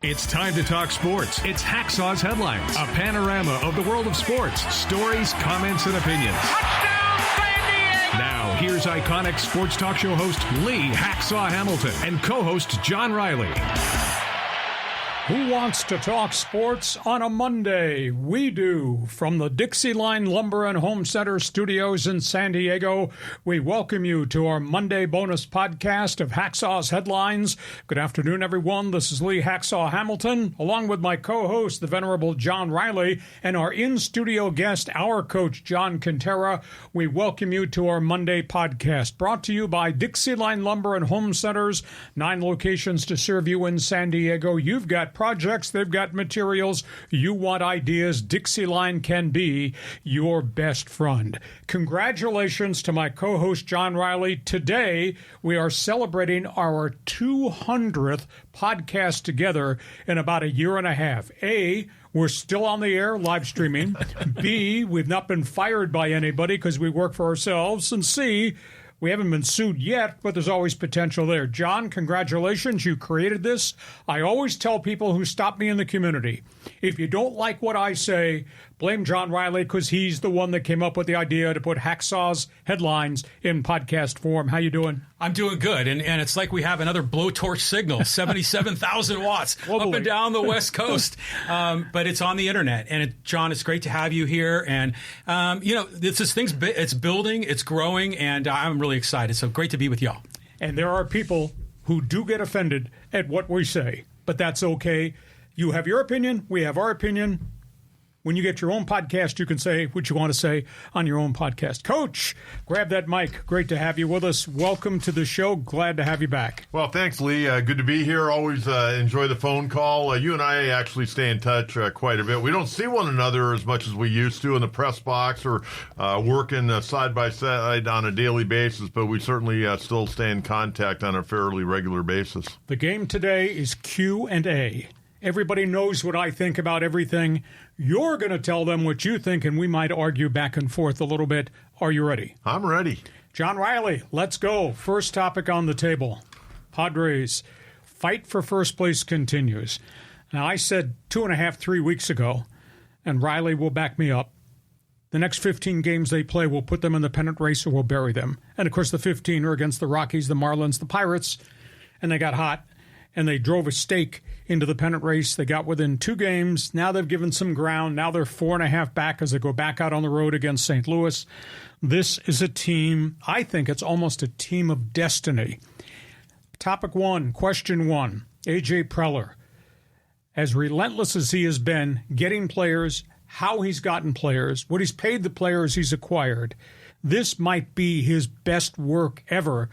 It's time to talk sports. It's Hacksaw's Headlines, a panorama of the world of sports, stories, comments, and opinions. Touchdown, San Diego! Now, here's iconic sports talk show host Lee Hacksaw Hamilton and co-host John Riley. Who wants to talk sports on a Monday? We do. From the DIXIELINE Lumber and Home Center studios in San Diego, we welcome you to our Monday bonus podcast of Hacksaw's Headlines. Good afternoon, everyone. This is Lee Hacksaw Hamilton, along with my co-host, the Venerable John Riley, and our in-studio guest, our coach, John Kentera. We welcome you to our Monday podcast, brought to you by DIXIELINE Lumber and Home Centers, 9 locations to serve you in San Diego. You've got projects, they've got materials, you want ideas, DIXIELINE can be your best friend. Congratulations to my co-host John Riley. Today we are celebrating our 200th podcast together in about a year and a half. A, we're still on the air live streaming. B, we've not been fired by anybody because we work for ourselves. And C, we haven't been sued yet, but there's always potential there. John, congratulations. You created this. I always tell people who stop me in the community, if you don't like what I say, blame John Riley because he's the one that came up with the idea to put Hacksaw's Headlines in podcast form. How you doing? I'm doing good, and it's like we have another blowtorch signal, 77,000 watts Globally. Up and down the West Coast. But it's on the internet, and John, it's great to have you here. And this thing's it's building, it's growing, and I'm really excited. So great to be with y'all. And there are people who do get offended at what we say, but that's okay. You have your opinion, we have our opinion. When you get your own podcast, you can say what you want to say on your own podcast. Coach, grab that mic. Great to have you with us. Welcome to the show. Glad to have you back. Well, thanks, Lee. Good to be here. Always enjoy the phone call. You and I actually stay in touch quite a bit. We don't see one another as much as we used to in the press box or working side by side on a daily basis, but we certainly still stay in contact on a fairly regular basis. The game today is Q&A. Everybody knows what I think about everything. You're going to tell them what you think, and we might argue back and forth a little bit. Are you ready? I'm ready. John Riley, let's go. First topic on the table. Padres, fight for first place continues. Now, I said 3 weeks ago, and Riley will back me up, the next 15 games they play will put them in the pennant race or will bury them. And, of course, the 15 are against the Rockies, the Marlins, the Pirates, and they got hot, and they drove a stake into the pennant race. They got within 2 games. Now they've given some ground. Now they're 4.5 back as they go back out on the road against St. Louis. This is a team, I think it's almost a team of destiny. Topic 1, question 1, A.J. Preller. As relentless as he has been getting players, how he's gotten players, what he's paid the players he's acquired, this might be his best work ever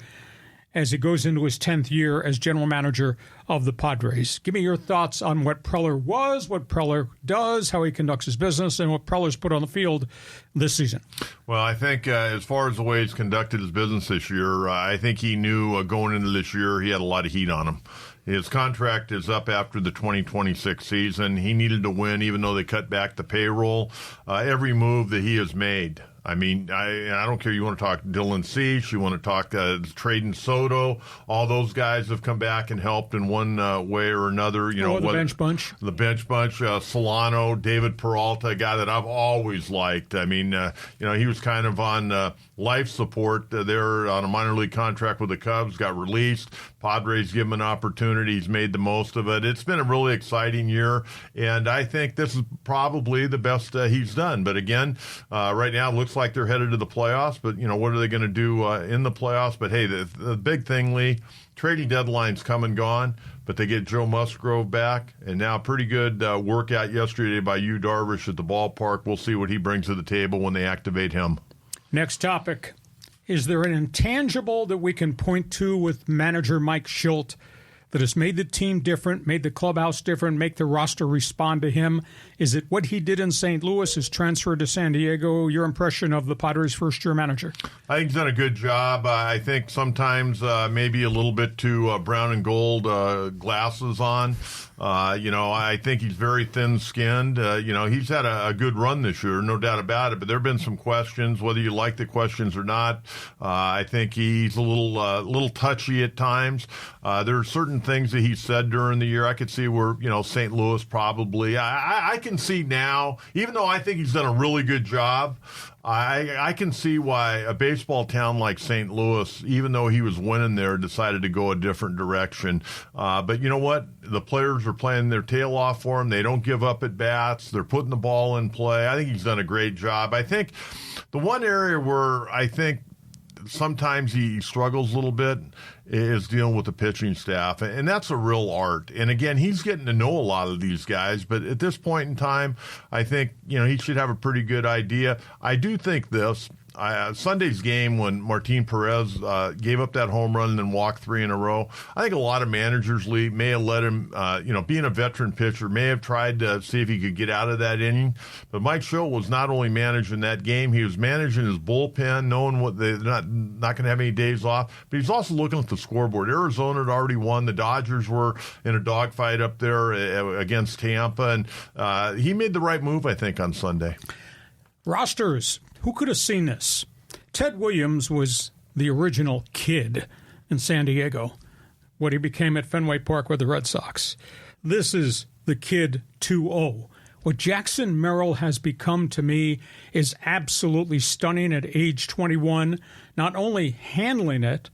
as he goes into his 10th year as general manager of the Padres. Give me your thoughts on what Preller was, what Preller does, how he conducts his business, and what Preller's put on the field this season. Well, I think as far as the way he's conducted his business this year, I think he knew going into this year he had a lot of heat on him. His contract is up after the 2026 season. He needed to win, even though they cut back the payroll. Every move that he has made, I mean, I don't care. You want to talk Dylan Cease, you want to talk trading Soto. All those guys have come back and helped in one way or another. The bench bunch. The bench bunch. Solano, David Peralta, a guy that I've always liked. I mean, he was kind of on life support there on a minor league contract with the Cubs, got released. Padres give him an opportunity. He's made the most of it. It's been a really exciting year, and I think this is probably the best he's done. But again, right now it looks like they're headed to the playoffs, but what are they going to do in the playoffs? But hey, the big thing, Lee, trading deadline's come and gone, but they get Joe Musgrove back, and now pretty good workout yesterday by Yu Darvish at the ballpark. We'll see what he brings to the table when they activate him. Next topic. Is there an intangible that we can point to with manager Mike Shildt that has made the team different, made the clubhouse different, make the roster respond to him? Is it what he did in St. Louis, his transfer to San Diego? Your impression of the Padres' first-year manager? I think he's done a good job. I think sometimes maybe a little bit too brown and gold glasses on. I think he's very thin-skinned. He's had a good run this year, no doubt about it. But there have been some questions, whether you like the questions or not. I think he's a little touchy at times. There are certain things that he said during the year I could see where, St. Louis probably. I can see now, even though I think he's done a really good job, I can see why a baseball town like St. Louis, even though he was winning there, decided to go a different direction. But you know what? The players are playing their tail off for him. They don't give up at bats. They're putting the ball in play. I think he's done a great job. I think the one area where I think sometimes he struggles a little bit is dealing with the pitching staff, and that's a real art. And again, he's getting to know a lot of these guys, but at this point in time, I think, he should have a pretty good idea. I do think this. Sunday's game when Martin Perez gave up that home run and then walked 3 in a row, I think a lot of managers may have let him, being a veteran pitcher, may have tried to see if he could get out of that inning. But Mike Schill was not only managing that game, he was managing his bullpen, knowing what they're not going to have any days off, but he's also looking at the scoreboard. Arizona had already won. The Dodgers were in a dogfight up there against Tampa, and he made the right move, I think, on Sunday. Rosters. Who could have seen this? Ted Williams was the original kid in San Diego, what he became at Fenway Park with the Red Sox. This is the kid 2-0. What Jackson Merrill has become to me is absolutely stunning at age 21, not only handling it,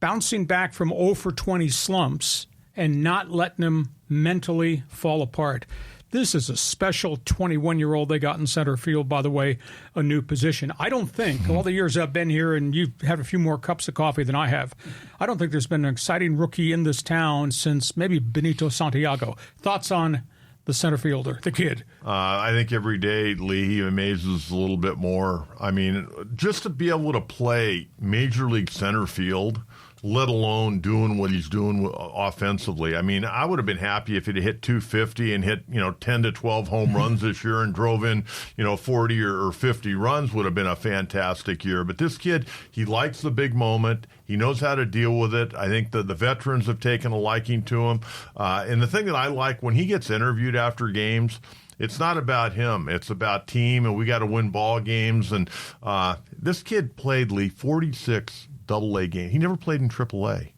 bouncing back from 0 for 20 slumps, and not letting him mentally fall apart. This is a special 21-year-old they got in center field, by the way, a new position. I don't think, all the years I've been here, and you've had a few more cups of coffee than I have, I don't think there's been an exciting rookie in this town since maybe Benito Santiago. Thoughts on the center fielder, the kid? I think every day, Lee, he amazes a little bit more. I mean, just to be able to play Major League center field, let alone doing what he's doing offensively. I mean, I would have been happy if he'd hit 250 and hit, 10 to 12 home runs this year and drove in, 40 or 50 runs would have been a fantastic year. But this kid, he likes the big moment. He knows how to deal with it. I think the veterans have taken a liking to him. And the thing that I like, when he gets interviewed after games, it's not about him. It's about team, and we got to win ball games. And this kid played, Lee, 46 Double-A game. He never played in Triple-A.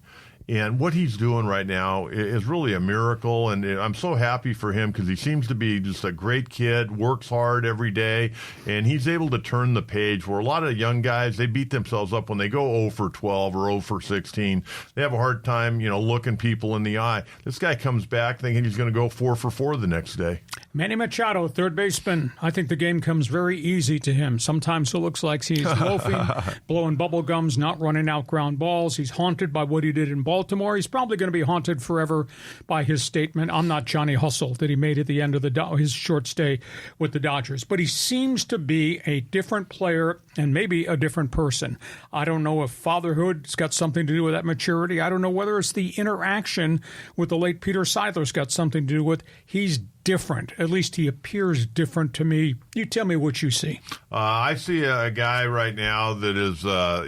And what he's doing right now is really a miracle, and I'm so happy for him because he seems to be just a great kid, works hard every day, and he's able to turn the page where a lot of young guys, they beat themselves up when they go 0 for 12 or 0 for 16. They have a hard time, looking people in the eye. This guy comes back thinking he's going to go 4 for 4 the next day. Manny Machado, third baseman. I think the game comes very easy to him. Sometimes it looks like he's loafing, blowing bubble gums, not running out ground balls. He's haunted by what he did in Baltimore. He's probably going to be haunted forever by his statement, "I'm not Johnny Hustle," that he made at the end of his short stay with the Dodgers. But he seems to be a different player and maybe a different person. I don't know if fatherhood's got something to do with that maturity. I don't know whether it's the interaction with the late Peter Seidler's got something to do with. He's different. At least he appears different to me. You tell me what you see. I see a guy right now that is,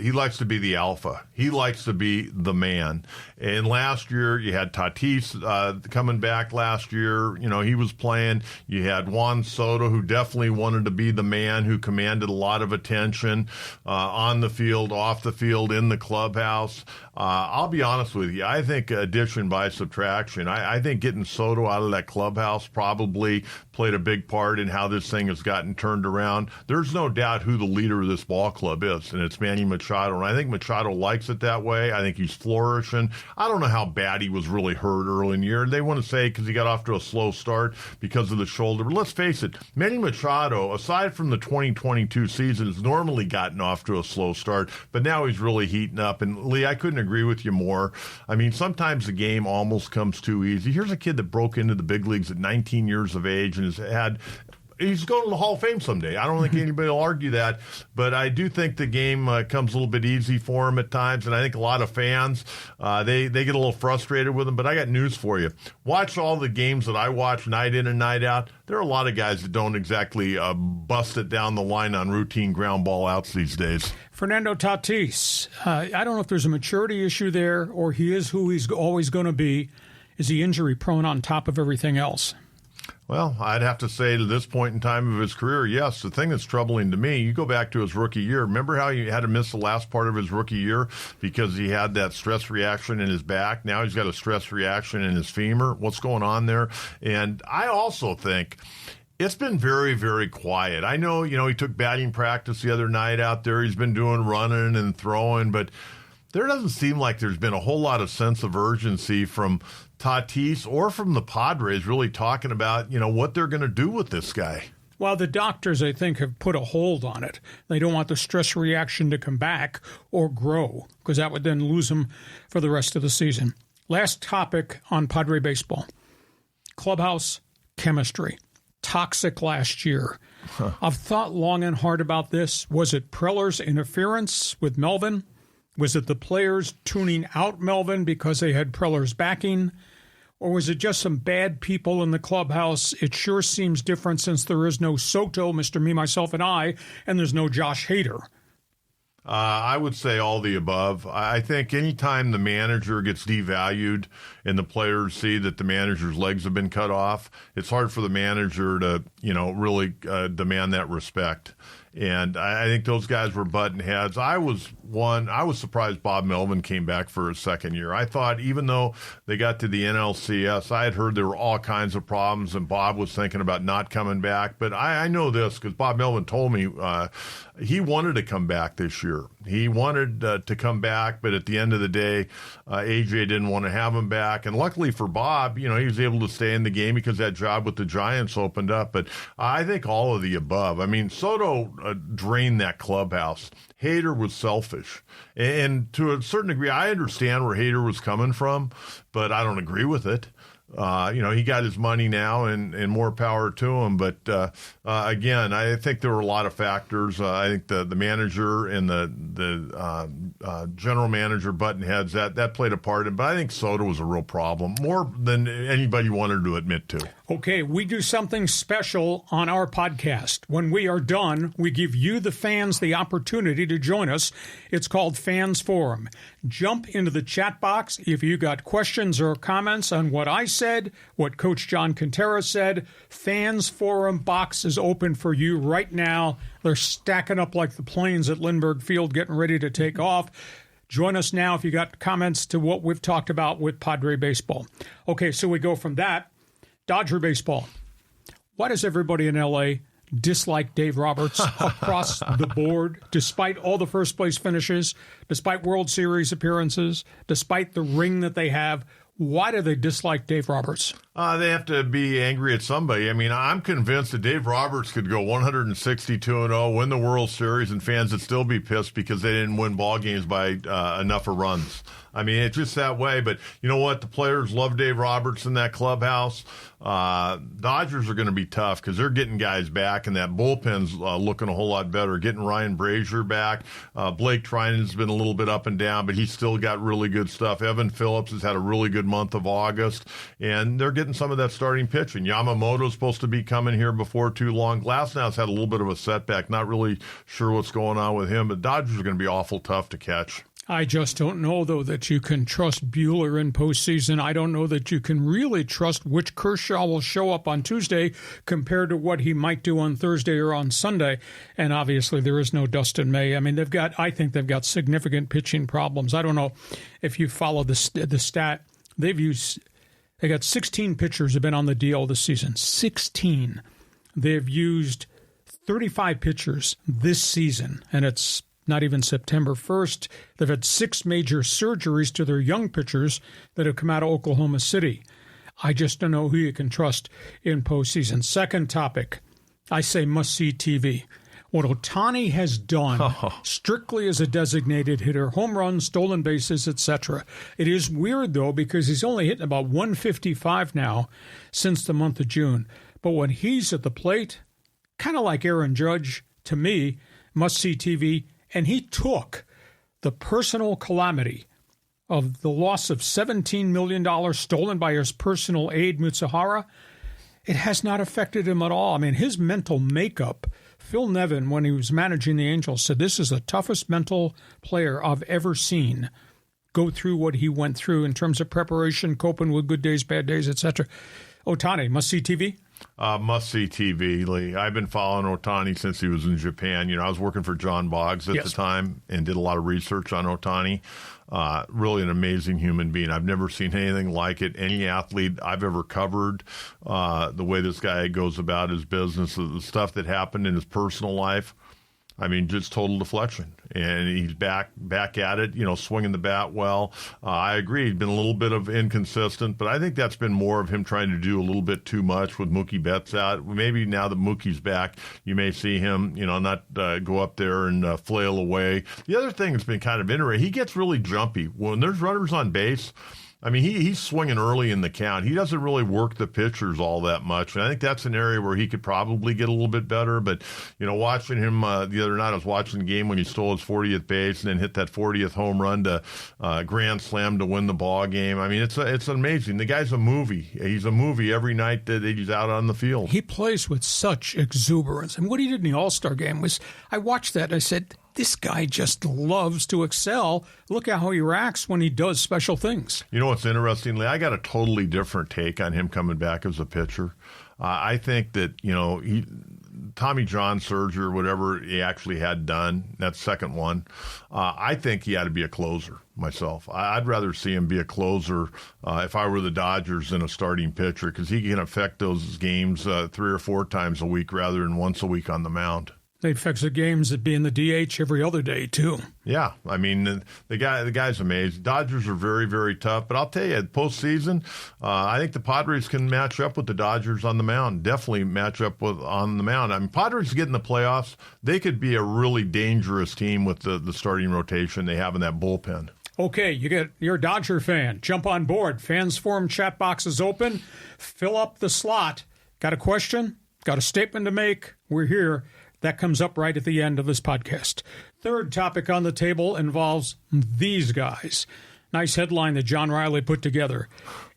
he likes to be the alpha. He likes to be the man. And last year, you had Tatis coming back last year. He was playing. You had Juan Soto, who definitely wanted to be the man, who commanded a lot of attention on the field, off the field, in the clubhouse. I'll be honest with you. I think addition by subtraction. I think getting Soto out of that clubhouse probably played a big part in how this thing has gotten turned around. There's no doubt who the leader of this ball club is, and it's Manny Machado. And I think Machado likes it that way. I think he's flourishing. I don't know how bad he was really hurt early in the year. They want to say because he got off to a slow start because of the shoulder. But let's face it, Manny Machado, aside from the 2022 season, has normally gotten off to a slow start, but now he's really heating up. And, Lee, I couldn't agree with you more. I mean, sometimes the game almost comes too easy. Here's a kid that broke into the big leagues at 19 years of age and he's going to the Hall of Fame someday. I don't think anybody will argue that, but I do think the game comes a little bit easy for him at times, and I think a lot of fans, they get a little frustrated with him, but I got news for you. Watch all the games that I watch night in and night out. There are a lot of guys that don't exactly bust it down the line on routine ground ball outs these days. Fernando Tatis, I don't know if there's a maturity issue there or he is who he's always going to be. is he injury prone on top of everything else? Well, I'd have to say to this point in time of his career, yes. The thing that's troubling to me, you go back to his rookie year. Remember how he had to miss the last part of his rookie year because he had that stress reaction in his back? Now he's got a stress reaction in his femur. What's going on there? And I also think it's been very, very quiet. I know, he took batting practice the other night out there. He's been doing running and throwing, but there doesn't seem like there's been a whole lot of sense of urgency from Tatis or from the Padres really talking about, what they're going to do with this guy. Well, the doctors, I think, have put a hold on it. They don't want the stress reaction to come back or grow, because that would then lose him for the rest of the season. Last topic on Padre baseball. Clubhouse chemistry. Toxic last year. I've thought long and hard about this. Was it Preller's interference with Melvin? Was it the players tuning out Melvin because they had Preller's backing? Or was it just some bad people in the clubhouse? It sure seems different since there is no Soto, Mr. Me, Myself, and I, and there's no Josh Hader. I would say all the above. I think anytime the manager gets devalued and the players see that the manager's legs have been cut off, it's hard for the manager to, really demand that respect. And I think those guys were butting heads. I was surprised Bob Melvin came back for his second year. I thought even though they got to the NLCS, I had heard there were all kinds of problems, and Bob was thinking about not coming back. But I know this because Bob Melvin told me he wanted to come back this year. He wanted to come back, but at the end of the day, AJ didn't want to have him back. And luckily for Bob, he was able to stay in the game because that job with the Giants opened up. But I think all of the above. I mean, Soto drained that clubhouse. Hader was selfish. And to a certain degree, I understand where Hader was coming from, but I don't agree with it. He got his money now and more power to him. But again, I think there were a lot of factors. I think the manager and the general manager button heads, that played a part. But I think Soto was a real problem, more than anybody wanted to admit to. Okay, we do something special on our podcast. When we are done, we give you, the fans, the opportunity to join us. It's called Fans Forum. Jump into the chat box if you got questions or comments on what I said, what Coach John Kentera said. Fans Forum box is open for you right now. They're stacking up like the planes at Lindbergh Field, getting ready to take off. Join us now if you got comments to what we've talked about with Padre baseball. Okay, so we go from that. Dodger baseball. Why does everybody in L.A. dislike Dave Roberts across the board, despite all the first-place finishes, despite World Series appearances, despite the ring that they have? Why do they dislike Dave Roberts? They have to be angry at somebody. I mean, I'm convinced that Dave Roberts could go 162-0, win the World Series, and fans would still be pissed because they didn't win ball games by enough of runs. I mean, it's just that way. But you know what? The players love Dave Roberts in that clubhouse. Dodgers are going to be tough because they're getting guys back, and that bullpen's looking a whole lot better. Getting Ryan Brazier back. Blake Trinan's been a little bit up and down, but he's still got really good stuff. Evan Phillips has had a really good month of August, and they're getting some of that starting pitching. Yamamoto's supposed to be coming here before too long. Glasnow's had a little bit of a setback. Not really sure what's going on with him, but Dodgers are going to be awful tough to catch. I just don't know, though, that you can trust Buehler in postseason. I don't know that you can really trust which Kershaw will show up on Tuesday compared to what he might do on Thursday or on Sunday. And obviously there is no Dustin May. I mean, I think they've got significant pitching problems. I don't know if you follow the stat. They got 16 pitchers have been on the DL this season. 16. They've used 35 pitchers this season, and it's not even September 1st. They've had 6 major surgeries to their young pitchers that have come out of Oklahoma City. I just don't know who you can trust in postseason. Second topic, I say must-see TV. What Ohtani has done strictly as a designated hitter, home runs, stolen bases, etc. It is weird, though, because he's only hitting about 155 now since the month of June. But when he's at the plate, kind of like Aaron Judge, to me, must-see TV. And he took the personal calamity of the loss of $17 million stolen by his personal aide, Mitsuhara. It has not affected him at all. I mean, his mental makeup, Phil Nevin, when he was managing the Angels, said this is the toughest mental player I've ever seen go through what he went through in terms of preparation, coping with good days, bad days, etc. Ohtani, must-see TV? Must-see TV, Lee. I've been following Ohtani since he was in Japan. I was working for John Boggs at the time and did a lot of research on Ohtani. Really an amazing human being. I've never seen anything like it. Any athlete I've ever covered, the way this guy goes about his business, the stuff that happened in his personal life, I mean, just total deflection. And he's back at it, swinging the bat well. I agree. He's been a little bit of inconsistent, but I think that's been more of him trying to do a little bit too much with Mookie Betts out. Maybe now that Mookie's back, you may see him, not go up there and flail away. The other thing that's been kind of interesting, he gets really jumpy. When there's runners on base, I mean, he's swinging early in the count. He doesn't really work the pitchers all that much. And I think that's an area where he could probably get a little bit better. But, watching him the other night, I was watching the game when he stole his 40th base and then hit that 40th home run to grand slam to win the ball game. I mean, it's amazing. The guy's a movie. He's a movie every night that he's out on the field. He plays with such exuberance. And what he did in the All-Star game was, I watched that and I said, this guy just loves to excel. Look at how he reacts when he does special things. You know what's interesting, Lee? I got a totally different take on him coming back as a pitcher. I think that, Tommy John surgery or whatever he actually had done, that second one, I think he had to be a closer myself. I'd rather see him be a closer if I were the Dodgers than a starting pitcher, because he can affect those games 3 or 4 times a week rather than once a week on the mound. They'd fix the games at being the DH every other day, too. Yeah, I mean, the guy's amazing. Dodgers are very, very tough, but I'll tell you, postseason, I think the Padres can match up with the Dodgers on the mound. Definitely match up on the mound. I mean, Padres get in the playoffs, they could be a really dangerous team with the starting rotation they have in that bullpen. Okay, you're a Dodger fan. Jump on board. Fans Forum chat box is open. Fill up the slot. Got a question? Got a statement to make? We're here. That comes up right at the end of this podcast. Third topic on the table involves these guys. Nice headline that John Riley put together.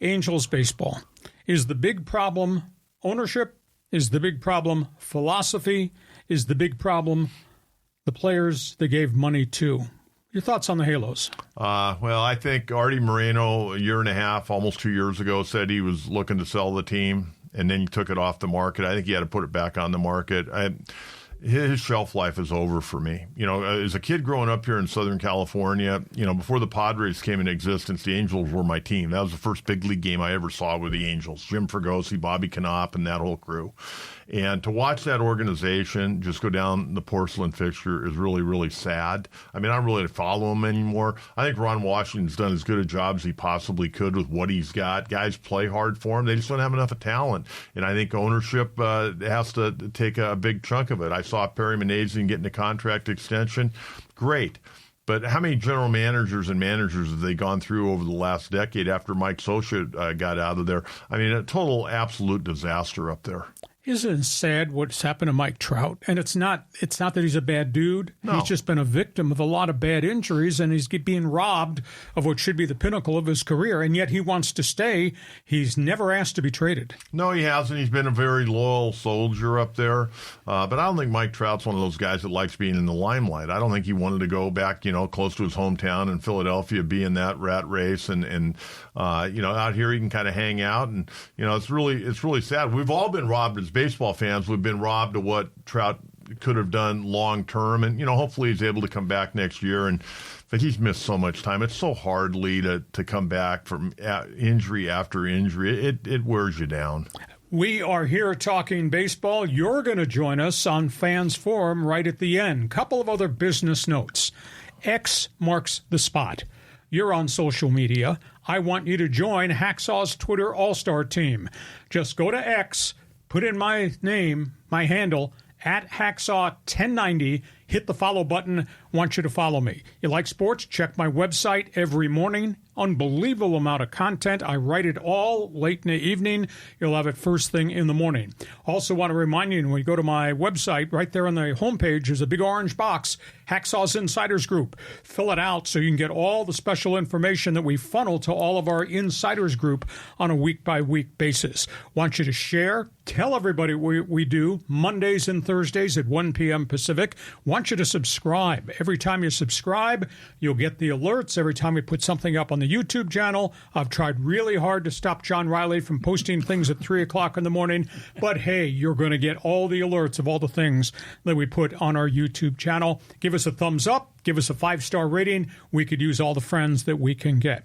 Angels baseball. Is the big problem ownership? Is the big problem philosophy? Is the big problem the players they gave money to? Your thoughts on the Halos? Well, I think Artie Moreno, a year and a half, almost 2 years ago, said he was looking to sell the team, and then he took it off the market. I think he had to put it back on the market. His shelf life is over for me. As a kid growing up here in Southern California, before the Padres came into existence, the Angels were my team. That was the first big league game I ever saw with the Angels. Jim Fregosi, Bobby Knopp, and that whole crew. And to watch that organization just go down the porcelain fixture is really, really sad. I mean, I don't really follow him anymore. I think Ron Washington's done as good a job as he possibly could with what he's got. Guys play hard for him. They just don't have enough of talent. And I think ownership has to take a big chunk of it. I saw Perry Minasian getting a contract extension. Great. But how many general managers and managers have they gone through over the last decade after Mike Scioscia got out of there? I mean, a total, absolute disaster up there. Isn't it sad what's happened to Mike Trout? And it's not that he's a bad dude. No. He's just been a victim of a lot of bad injuries, and he's being robbed of what should be the pinnacle of his career, and yet he wants to stay. He's never asked to be traded. No, he hasn't. He's been a very loyal soldier up there. But I don't think Mike Trout's one of those guys that likes being in the limelight. I don't think he wanted to go back, close to his hometown in Philadelphia, be in that rat race, and out here he can kind of hang out. And, it's really sad. We've all been robbed as baseball fans. We've been robbed of what Trout could have done long term, and hopefully he's able to come back next year. But he's missed so much time. It's so hard, Lee, to come back from injury after injury. It wears you down. We are here talking baseball. You're going to join us on Fans Forum right at the end. Couple of other business notes. X marks the spot. You're on social media. I want you to join Hacksaw's Twitter All-Star team. Just go to X, put in my name, my handle, at Hacksaw1090. Hit the follow button. Want you to follow me. You like sports? Check my website every morning. Unbelievable amount of content. I write it all late in the evening. You'll have it first thing in the morning. Also want to remind you, when you go to my website, right there on the homepage is a big orange box, Hacksaw's Insiders Group. Fill it out so you can get all the special information that we funnel to all of our Insiders Group on a week-by-week basis. Want you to share. Tell everybody we do Mondays and Thursdays at 1 p.m. Pacific. want you to subscribe. Every time you subscribe, you'll get the alerts. Every time we put something up on the YouTube channel, I've tried really hard to stop John Riley from posting things at 3 o'clock in the morning. But hey, you're going to get all the alerts of all the things that we put on our YouTube channel. Give us a thumbs up. Give us a 5-star rating. We could use all the friends that we can get.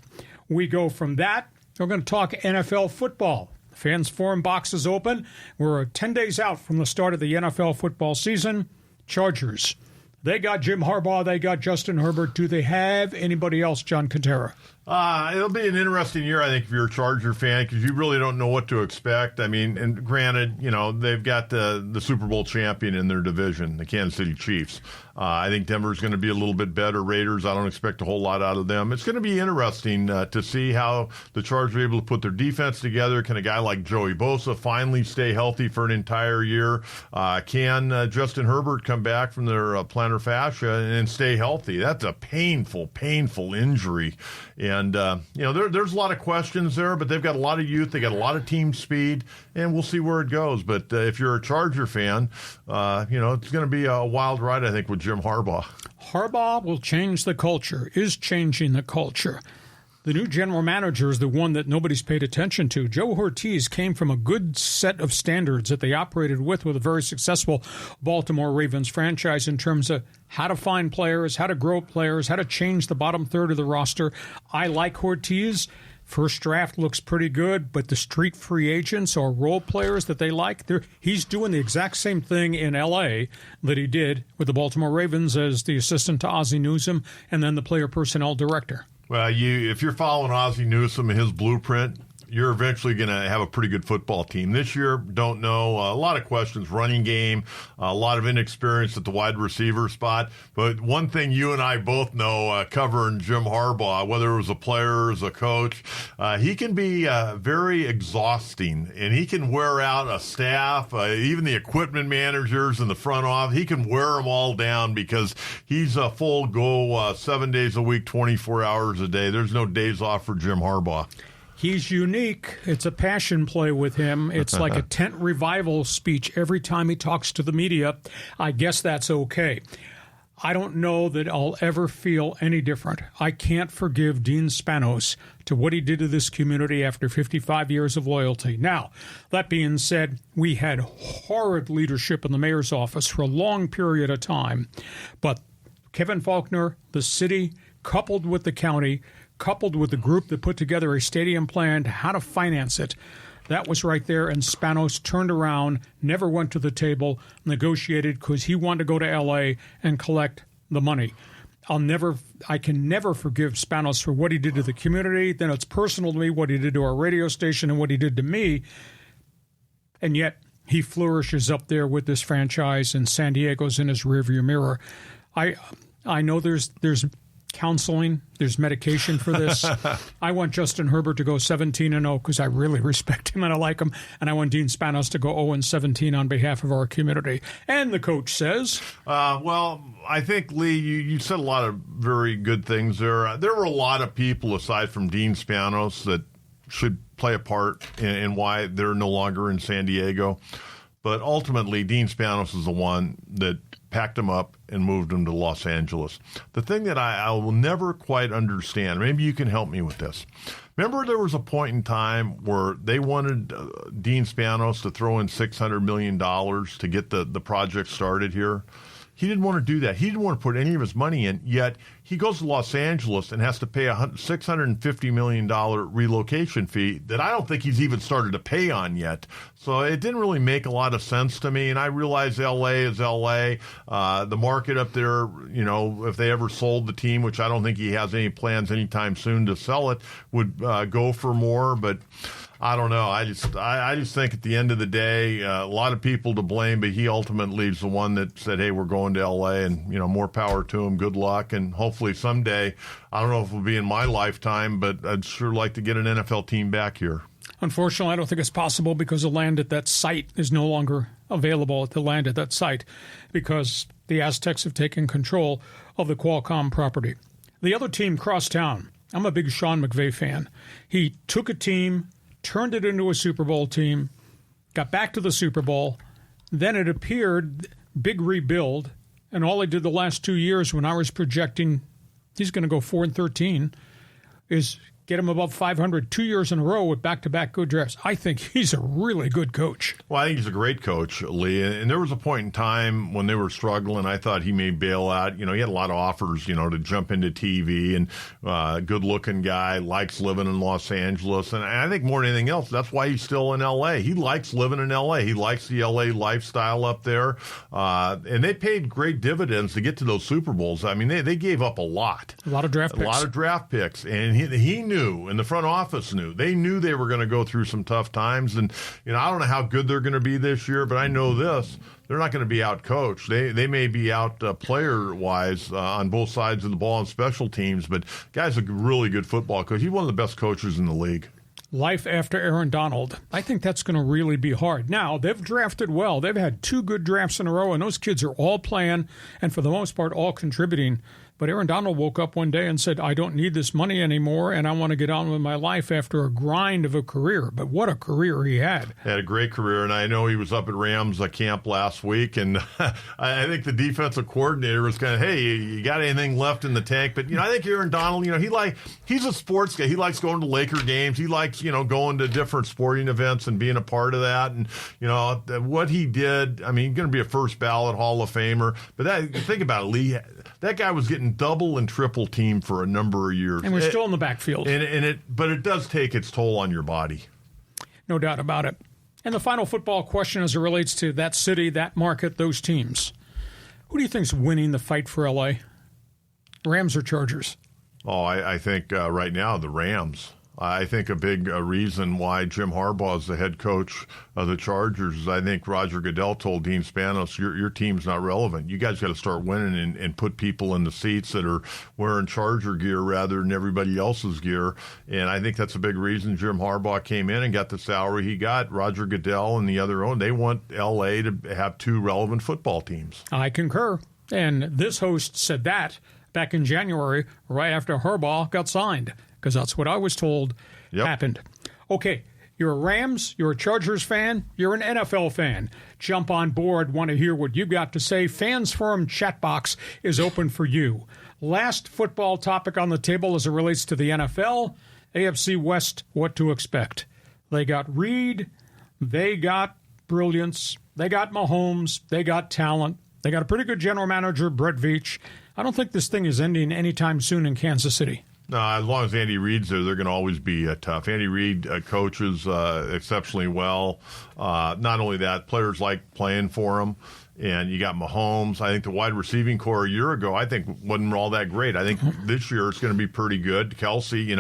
We go from that. We're going to talk NFL football. Fans Forum box is open. We're 10 days out from the start of the NFL football season. Chargers. They got Jim Harbaugh. They got Justin Herbert. Do they have anybody else, John Kentera? It'll be an interesting year, I think, if you're a Charger fan, because you really don't know what to expect. I mean, and granted, they've got the Super Bowl champion in their division, the Kansas City Chiefs. I think Denver's going to be a little bit better. Raiders, I don't expect a whole lot out of them. It's going to be interesting to see how the Chargers are able to put their defense together. Can a guy like Joey Bosa finally stay healthy for an entire year? Can Justin Herbert come back from their plantar fascia and stay healthy? That's a painful, painful injury. And, there's a lot of questions there, but they've got a lot of youth. They got a lot of team speed, and we'll see where it goes. But if you're a Charger fan, it's going to be a wild ride, I think, with Jim Harbaugh. Harbaugh will change the culture, is changing the culture. The new general manager is the one that nobody's paid attention to. Joe Ortiz came from a good set of standards that they operated with a very successful Baltimore Ravens franchise in terms of how to find players, how to grow players, how to change the bottom third of the roster. I like Ortiz. First draft looks pretty good, but the street free agents or role players that they like, he's doing the exact same thing in L.A. that he did with the Baltimore Ravens as the assistant to Ozzie Newsome and then the player personnel director. Well, if you're following Ozzie Newsome and his blueprint, you're eventually going to have a pretty good football team. This year, don't know. A lot of questions, running game, a lot of inexperience at the wide receiver spot. But one thing you and I both know, covering Jim Harbaugh, whether it was a player or as a coach, he can be very exhausting, and he can wear out a staff, even the equipment managers in the front office. He can wear them all down because he's a full go 7 days a week, 24 hours a day. There's no days off for Jim Harbaugh. He's unique. It's a passion play with him. It's like a tent revival speech every time he talks to the media. I guess that's okay. I don't know that I'll ever feel any different. I can't forgive Dean Spanos to what he did to this community after 55 years of loyalty. Now, that being said, we had horrid leadership in the mayor's office for a long period of time. But Kevin Faulkner, the city, coupled with the county, coupled with the group that put together a stadium plan, how to finance it. That was right there, and Spanos turned around, never went to the table, negotiated because he wanted to go to L.A. and collect the money. I can never forgive Spanos for what he did to the community. Then it's personal to me, what he did to our radio station and what he did to me. And yet he flourishes up there with this franchise, and San Diego's in his rearview mirror. I know there's counseling, there's medication for this. I want Justin Herbert to go 17-0 because I really respect him and I like him, and I want Dean Spanos to go 0-17 on behalf of our community. And the coach says, well, I think, Lee, you said a lot of very good things there. There were a lot of people aside from Dean Spanos that should play a part in why they're no longer in San Diego. But ultimately, Dean Spanos is the one that packed him up and moved him to Los Angeles. The thing that I will never quite understand, maybe you can help me with this. Remember there was a point in time where they wanted Dean Spanos to throw in $600 million to get the project started here? He didn't want to do that. He didn't want to put any of his money in, yet he goes to Los Angeles and has to pay a $650 million relocation fee that I don't think he's even started to pay on yet. So it didn't really make a lot of sense to me, and I realize L.A. is L.A. The market up there, if they ever sold the team, which I don't think he has any plans anytime soon to sell it, would go for more, but I don't know. I just think at the end of the day, a lot of people to blame, but he ultimately is the one that said, hey, we're going to L.A., and, more power to him. Good luck. And hopefully someday, I don't know if it'll be in my lifetime, but I'd sure like to get an NFL team back here. Unfortunately, I don't think it's possible because the land at that site is no longer available at the land at that site because the Aztecs have taken control of the Qualcomm property. The other team, Crosstown. I'm a big Sean McVay fan. He took a team, turned it into a Super Bowl team, got back to the Super Bowl, then it appeared, big rebuild, And all he did the last 2 years when I was projecting he's going to go 4-13 is get him above 500 2 years in a row with back-to-back good drafts. I think he's a really good coach. Well, I think he's a great coach, Lee. And there was a point in time when they were struggling. I thought he may bail out. He had a lot of offers, to jump into TV. And good-looking guy, likes living in Los Angeles. And I think more than anything else, that's why he's still in L.A. He likes living in L.A. He likes the L.A. lifestyle up there. And they paid great dividends to get to those Super Bowls. I mean, they gave up a lot. A lot of draft picks. A lot of draft picks. And he knew. And the front office knew. They knew they were going to go through some tough times. And, I don't know how good they're going to be this year, but I know this. They're not going to be out-coached. They may be out player-wise on both sides of the ball and special teams, but guy's a really good football coach. He's one of the best coaches in the league. Life after Aaron Donald. I think that's going to really be hard. Now, they've drafted well. They've had 2 good drafts in a row, and those kids are all playing and, for the most part, all contributing. But Aaron Donald woke up one day and said, I don't need this money anymore, and I want to get on with my life after a grind of a career. But what a career he had. Had a great career, and I know he was up at Rams camp last week, and I think the defensive coordinator was kind of, hey, you got anything left in the tank? But, I think Aaron Donald, he's a sports guy. He likes going to Laker games. He likes, going to different sporting events and being a part of that. And, what he did, I mean, he's going to be a first ballot Hall of Famer. But think about it, Lee. That guy was getting double and triple teamed for a number of years. And we're still in the backfield. But it does take its toll on your body. No doubt about it. And the final football question as it relates to that city, that market, those teams. Who do you think's winning the fight for L.A.? Rams or Chargers? Oh, I think right now the Rams. I think a big reason why Jim Harbaugh is the head coach of the Chargers is I think Roger Goodell told Dean Spanos, your team's not relevant. You guys got to start winning and put people in the seats that are wearing Charger gear rather than everybody else's gear. And I think that's a big reason Jim Harbaugh came in and got the salary he got. Roger Goodell and the other own, they want L.A. to have 2 relevant football teams. I concur. And this host said that back in January, right after Harbaugh got signed. Because that's what I was told happened. Okay, you're a Rams, you're a Chargers fan, you're an NFL fan. Jump on board, want to hear what you got to say. Fans Forum chat box is open for you. Last football topic on the table as it relates to the NFL, AFC West, what to expect. They got Reed, they got brilliance, they got Mahomes, they got talent, they got a pretty good general manager, Brett Veach. I don't think this thing is ending anytime soon in Kansas City. No, as long as Andy Reid's there, they're going to always be tough. Andy Reid coaches exceptionally well. Not only that, players like playing for him. And you got Mahomes. I think the wide receiving core a year ago, I think, wasn't all that great. I think this year it's going to be pretty good. Kelsey,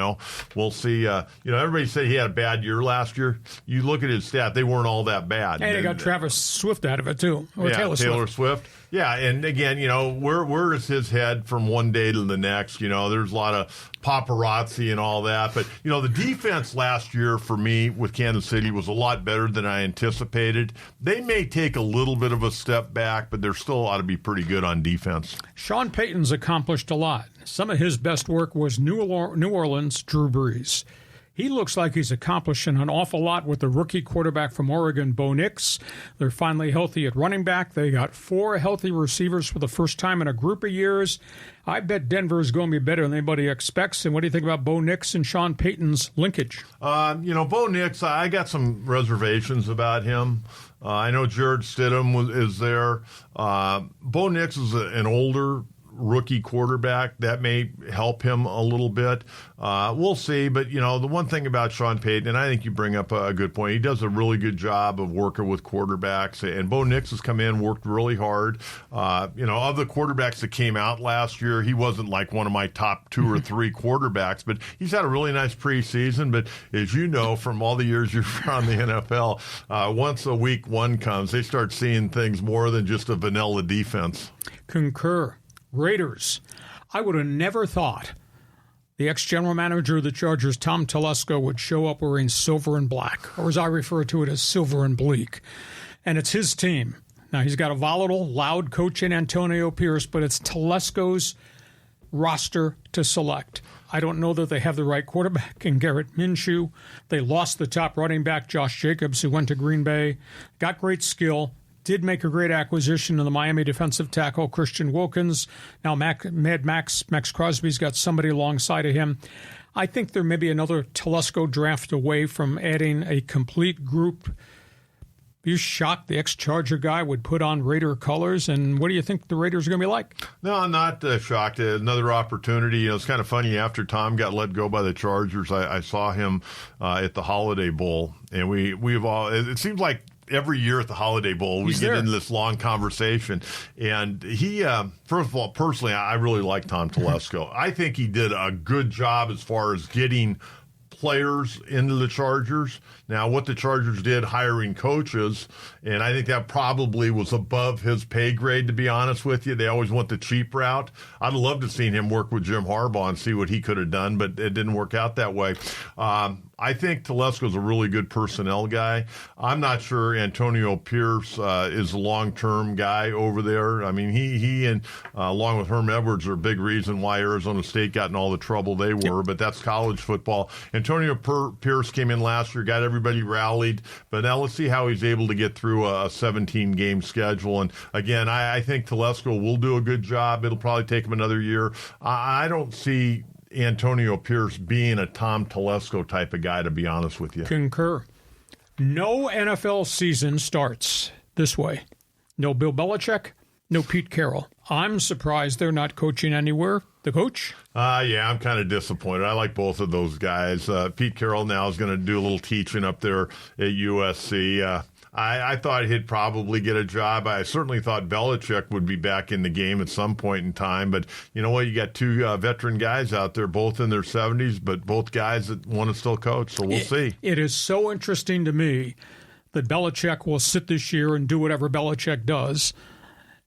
we'll see. Everybody said he had a bad year last year. You look at his stat, they weren't all that bad. And they got Travis Swift out of it, too. Or Taylor Swift. Yeah, and again, where is his head from one day to the next? There's a lot of paparazzi and all that. But, the defense last year for me with Kansas City was a lot better than I anticipated. They may take a little bit of a step back, but they still ought to be pretty good on defense. Sean Payton's accomplished a lot. Some of his best work was New Orleans, Drew Brees. He looks like he's accomplishing an awful lot with the rookie quarterback from Oregon, Bo Nix. They're finally healthy at running back. They got 4 healthy receivers for the first time in a group of years. I bet Denver is going to be better than anybody expects. And what do you think about Bo Nix and Sean Payton's linkage? Bo Nix, I got some reservations about him. I know Jared Stidham is there. Bo Nix is an older rookie quarterback. That may help him a little bit. We'll see. But, the one thing about Sean Payton, and I think you bring up a good point, he does a really good job of working with quarterbacks. And Bo Nix has come in, worked really hard. Of the quarterbacks that came out last year, he wasn't like one of my top 2 or 3 quarterbacks, but he's had a really nice preseason. But as you know, from all the years you're around the NFL, once a week 1 comes, they start seeing things more than just a vanilla defense. Concur. Raiders. I would have never thought the ex-general manager of the Chargers, Tom Telesco, would show up wearing silver and black, or as I refer to it as silver and bleak. And it's his team. Now, he's got a volatile, loud coach in Antonio Pierce, but it's Telesco's roster to select. I don't know that they have the right quarterback in Garrett Minshew. They lost the top running back, Josh Jacobs, who went to Green Bay. Got great skill. did make a great acquisition in the Miami defensive tackle, Christian Wilkins. Now Max Crosby's got somebody alongside of him. I think there may be another Telesco draft away from adding a complete group. Are you shocked the ex-Charger guy would put on Raider colors? And what do you think the Raiders are going to be like? No, I'm not shocked. Another opportunity. It's kind of funny. After Tom got let go by the Chargers, I saw him at the Holiday Bowl. And we've all, it seems like every year at the Holiday Bowl, we get into this long conversation. And he, first of all, personally, I really like Tom Telesco. I think he did a good job as far as getting players into the Chargers. Now, what the Chargers did hiring coaches, and I think that probably was above his pay grade, to be honest with you. They always want the cheap route. I'd love to have seen him work with Jim Harbaugh and see what he could have done, but it didn't work out that way. I think Telesco's a really good personnel guy. I'm not sure Antonio Pierce is a long-term guy over there. I mean, he and along with Herm Edwards are a big reason why Arizona State got in all the trouble they were, but that's college football. Antonio Pierce came in last year, got everybody rallied, but now let's see how he's able to get through a 17-game schedule. And again, I think Telesco will do a good job. It'll probably take him another year. I don't see Antonio Pierce being a Tom Telesco type of guy, to be honest with you. Concur. No NFL season starts this way. No Bill Belichick, no Pete Carroll. I'm surprised they're not coaching anywhere. The coach? Yeah, I'm kind of disappointed. I like both of those guys. Pete Carroll now is going to do a little teaching up there at USC. I thought he'd probably get a job. I certainly thought Belichick would be back in the game at some point in time. But you know what? You got two veteran guys out there, both in their 70s, but both guys that want to still coach. So we'll see. It is so interesting to me that Belichick will sit this year and do whatever Belichick does.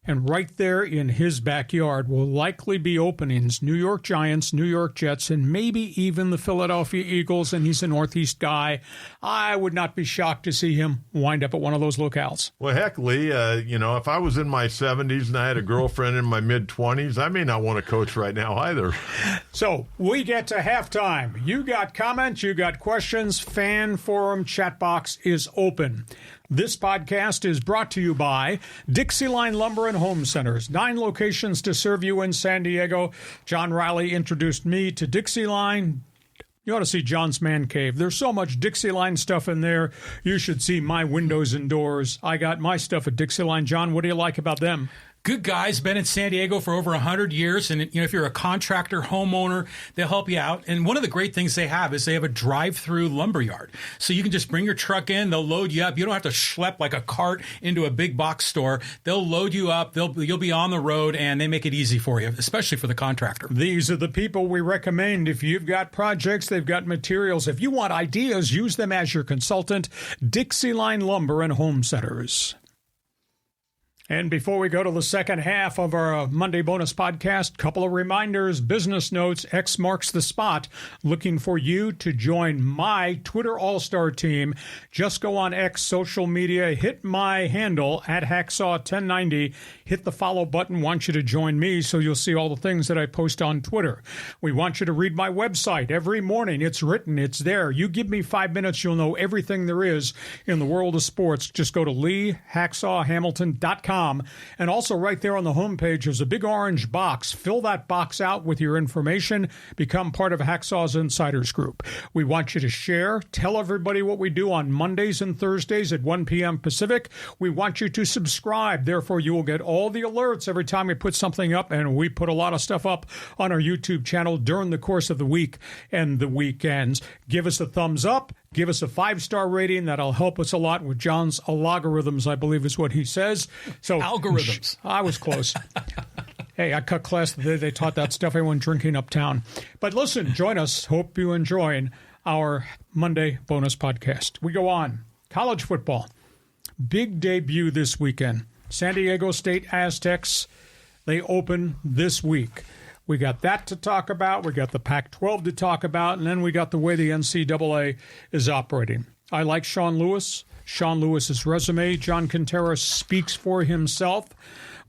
And right there in his backyard will likely be openings, New York Giants, New York Jets, and maybe even the Philadelphia Eagles, and he's a Northeast guy. I would not be shocked to see him wind up at one of those locales. Well, heck, Lee, if I was in my 70s and I had a girlfriend in my mid-20s, I may not want to coach right now either. So we get to halftime. You got comments, you got questions. Fan forum chat box is open. This podcast is brought to you by DIXIELINE Lumber and Home Centers. 9 locations to serve you in San Diego. John Riley introduced me to DIXIELINE. You ought to see John's man cave. There's so much DIXIELINE stuff in there. You should see my windows and doors. I got my stuff at DIXIELINE. John, what do you like about them? Good guys, been in San Diego for over 100 years. And if you're a contractor, homeowner, they'll help you out. And one of the great things they have is they have a drive-through lumberyard. So you can just bring your truck in. They'll load you up. You don't have to schlep like a cart into a big box store. They'll load you up. You'll be on the road, and they make it easy for you, especially for the contractor. These are the people we recommend. If you've got projects, they've got materials. If you want ideas, use them as your consultant. DIXIELINE Lumber and Home Centers. And before we go to the second half of our Monday bonus podcast, couple of reminders, business notes, X marks the spot. Looking for you to join my Twitter All-Star team. Just go on X social media, hit my handle at Hacksaw1090, hit the follow button. Want you to join me so you'll see all the things that I post on Twitter. We want you to read my website every morning. It's written, it's there. You give me 5 minutes, you'll know everything there is in the world of sports. Just go to LeeHacksawHamilton.com. And also right there on the homepage is a big orange box. Fill that box out with your information. Become part of Hacksaw's Insiders Group. We want you to share. Tell everybody what we do on Mondays and Thursdays at 1 p.m. Pacific. We want you to subscribe. Therefore, you will get all the alerts every time we put something up. And we put a lot of stuff up on our YouTube channel during the course of the week and the weekends. Give us a thumbs up. Give us a 5-star rating. That'll help us a lot with John's algorithms, I believe is what he says. So algorithms. I was close. Hey, I cut class the day they taught that stuff. Everyone drinking uptown. But listen, join us. Hope you enjoy our Monday bonus podcast. We go on. College football. Big debut this weekend. San Diego State Aztecs. They open this week. We got that to talk about. We got the Pac-12 to talk about. And then we got the way the NCAA is operating. I like Sean Lewis. Sean Lewis's resume. John Kentera speaks for himself.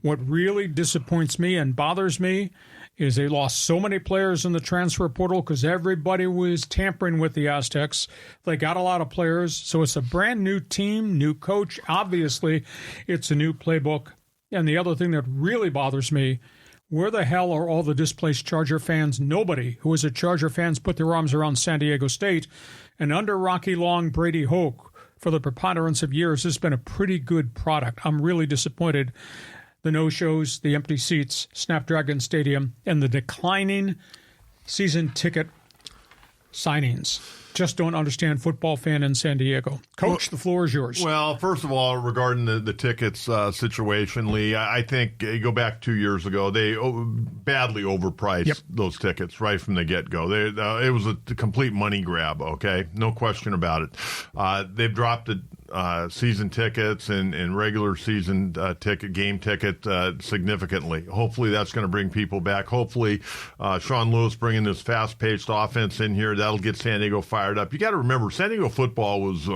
What really disappoints me and bothers me is they lost so many players in the transfer portal because everybody was tampering with the Aztecs. They got a lot of players, so it's a brand new team, new coach. Obviously, it's a new playbook. And the other thing that really bothers me, where the hell are all the displaced Charger fans? Nobody who is a Charger fans put their arms around San Diego State. And under Rocky Long, Brady Hoke, for the preponderance of years, has been a pretty good product. I'm really disappointed. The no-shows, the empty seats, Snapdragon Stadium, and the declining season ticket signings. Just don't understand football fan in San Diego. Coach, the floor is yours. Well, first of all, regarding the tickets situation, Lee, I think you go back 2 years ago, they badly overpriced those tickets right from the get-go. It was a complete money grab, okay? No question about it. They've dropped the season tickets and regular season game ticket significantly. Hopefully that's going to bring people back. Hopefully Sean Lewis bringing this fast-paced offense in here, that'll get San Diego fired up. You got to remember, San Diego football was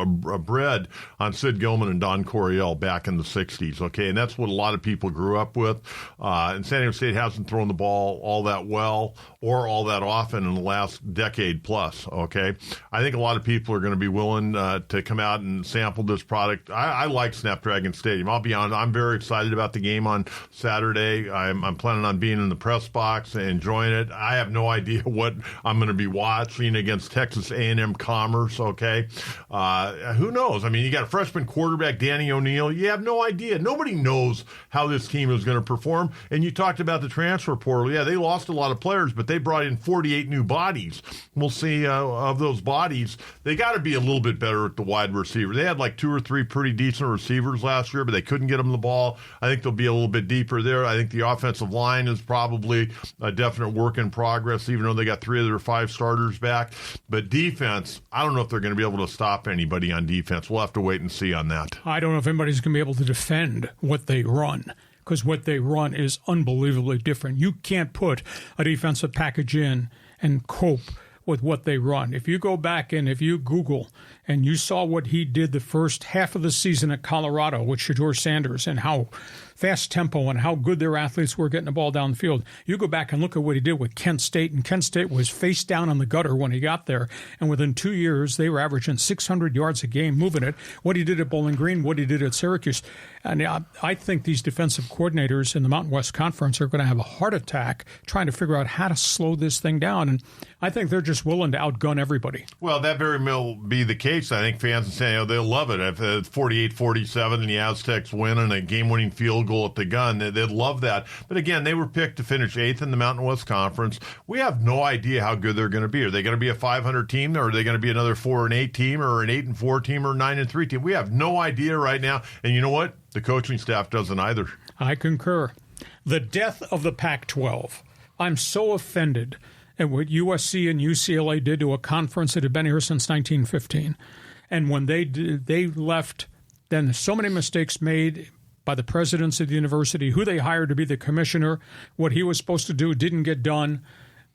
bred on Sid Gilman and Don Coryell back in the 60s, okay? And that's what a lot of people grew up with. And San Diego State hasn't thrown the ball all that well or all that often in the last decade plus, okay? I think a lot of people are going to be willing to come out and sample this product. I like Snapdragon Stadium. I'll be honest, I'm very excited about the game on Saturday. I'm planning on being in the press box and enjoying it. I have no idea what I'm going to be watching against Texas A&M Commerce, okay? Who knows? I mean, you got a freshman quarterback, Danny O'Neal. You have no idea. Nobody knows how this team is going to perform. And you talked about the transfer portal. Yeah, they lost a lot of players, but they brought in 48 new bodies. We'll see of those bodies. They got to be a little bit better at the wide receiver. They had like 2 or 3 pretty decent receivers last year, but they couldn't get them the ball. I think they'll be a little bit deeper there. I think the offensive line is probably a definite work in progress, even though they got 3 of their 5 starters back. But defense, I don't know if they're going to be able to stop anybody on defense. We'll have to wait and see on that. I don't know if anybody's going to be able to defend what they run, because what they run is unbelievably different. You can't put a defensive package in and cope with what they run. If you go back and if you Google and you saw what he did the first half of the season at Colorado with Shedeur Sanders and how fast tempo and how good their athletes were getting the ball downfield, you go back and look at what he did with Kent State, and Kent State was face down on the gutter when he got there. And within 2 years, they were averaging 600 yards a game moving it. What he did at Bowling Green, what he did at Syracuse. And I think these defensive coordinators in the Mountain West Conference are going to have a heart attack trying to figure out how to slow this thing down. And I think they're just willing to outgun everybody. Well, that very will be the case. I think fans in San Diego, they'll love it. If it's 48-47 and the Aztecs win and a game-winning field goal at the gun, they'd love that. But again, they were picked to finish 8th in the Mountain West Conference. We have no idea how good they're going to be. Are they going to be a 500 team, or are they going to be another 4-8 team, or an 8-4 team, or 9-3 team? We have no idea right now. And you know what? The coaching staff doesn't either. I concur. The death of the Pac-12. I'm so offended at what USC and UCLA did to a conference that had been here since 1915. And when they left, then there's so many mistakes made by the presidents of the university, who they hired to be the commissioner, what he was supposed to do didn't get done.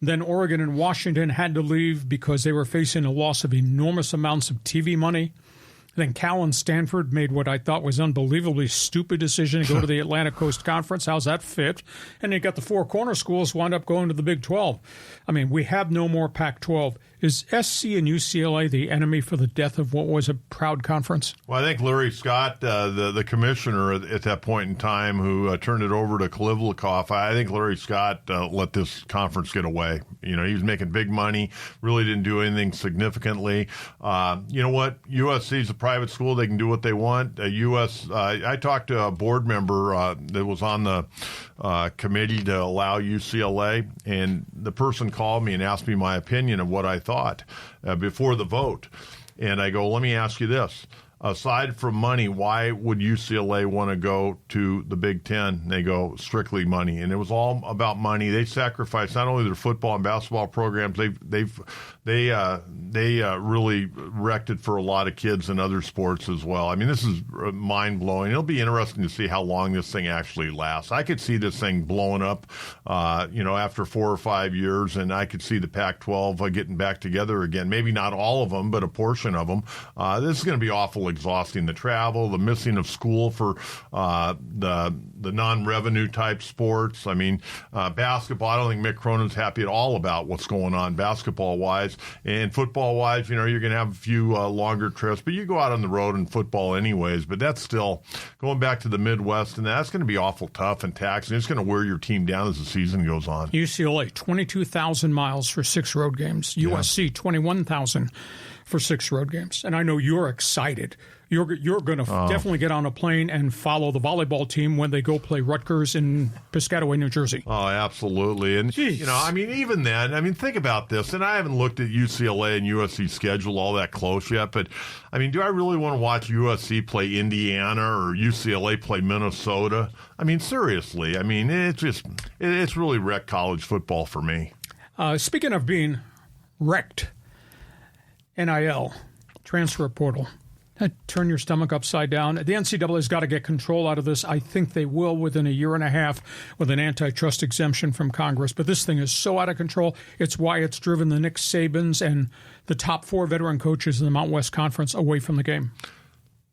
Then Oregon and Washington had to leave because they were facing a loss of enormous amounts of TV money. Then Cal and Stanford made what I thought was unbelievably stupid decision to go to the Atlantic Coast Conference. How's that fit? And you got the 4 corner schools wound up going to the Big 12. I mean, we have no more Pac-12. Is SC and UCLA the enemy for the death of what was a proud conference? Well, I think Larry Scott, the commissioner at that point in time, who turned it over to Kalivlikov, I think Larry Scott let this conference get away. You know, he was making big money, really didn't do anything significantly. You know what? USC is a private school. They can do what they want. I talked to a board member that was on the committee to allow UCLA, and the person called me and asked me my opinion of what I thought before the vote. And I go, let me ask you this. Aside from money, why would UCLA want to go to the Big Ten? They go, strictly money. And it was all about money. They sacrificed not only their football and basketball programs, they really wrecked it for a lot of kids in other sports as well. I mean, this is mind-blowing. It'll be interesting to see how long this thing actually lasts. I could see this thing blowing up, after 4 or 5 years, and I could see the Pac-12 getting back together again. Maybe not all of them, but a portion of them. This is going to be awful exhausting the travel, the missing of school for the non-revenue type sports. I mean, basketball, I don't think Mick Cronin's happy at all about what's going on basketball-wise. And football-wise, you're going to have a few longer trips, but you go out on the road in football anyways. But that's still going back to the Midwest, and that's going to be awful tough and taxing. It's going to wear your team down as the season goes on. UCLA, 22,000 miles for 6 road games. USC, 21,000 for 6 road games. And I know you're excited. You're going to definitely get on a plane and follow the volleyball team when they go play Rutgers in Piscataway, New Jersey. Oh, absolutely. And, even then, think about this. And I haven't looked at UCLA and USC schedule all that close yet. But, do I really want to watch USC play Indiana or UCLA play Minnesota? Seriously. It's really wrecked college football for me. Speaking of being wrecked, NIL, transfer portal. Turn your stomach upside down. The NCAA's got to get control out of this. I think they will within a year and a half with an antitrust exemption from Congress. But this thing is so out of control. It's why it's driven the Nick Sabans and the top 4 veteran coaches in the Mountain West Conference away from the game.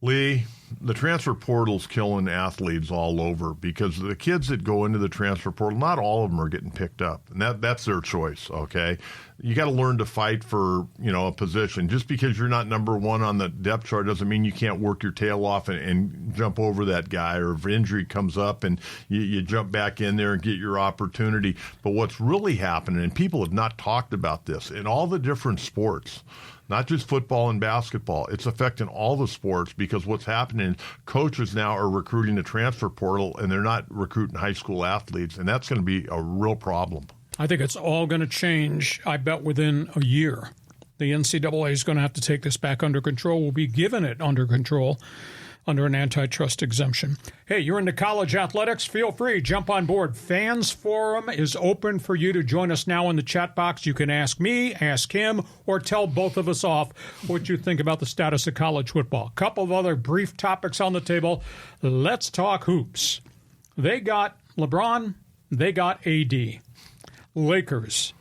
Lee, the transfer portal's killing athletes all over because the kids that go into the transfer portal, not all of them are getting picked up. And that's their choice, okay? You got to learn to fight for, a position. Just because you're not number 1 on the depth chart doesn't mean you can't work your tail off and jump over that guy, or if injury comes up and you jump back in there and get your opportunity. But what's really happening, and people have not talked about this, in all the different sports, not just football and basketball, it's affecting all the sports because what's happening, coaches now are recruiting the transfer portal and they're not recruiting high school athletes, and that's going to be a real problem. I think it's all going to change, I bet, within a year. The NCAA is going to have to take this back under control. We'll be given it under control under an antitrust exemption. Hey, you're into college athletics? Feel free. Jump on board. Fans Forum is open for you to join us now in the chat box. You can ask me, ask him, or tell both of us off what you think about the status of college football. A couple of other brief topics on the table. Let's talk hoops. They got LeBron. They got AD. Lakers.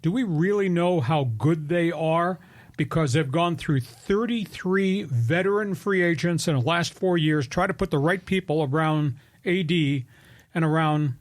Do we really know how good they are? Because they've gone through 33 veteran free agents in the last 4 years, try to put the right people around AD and around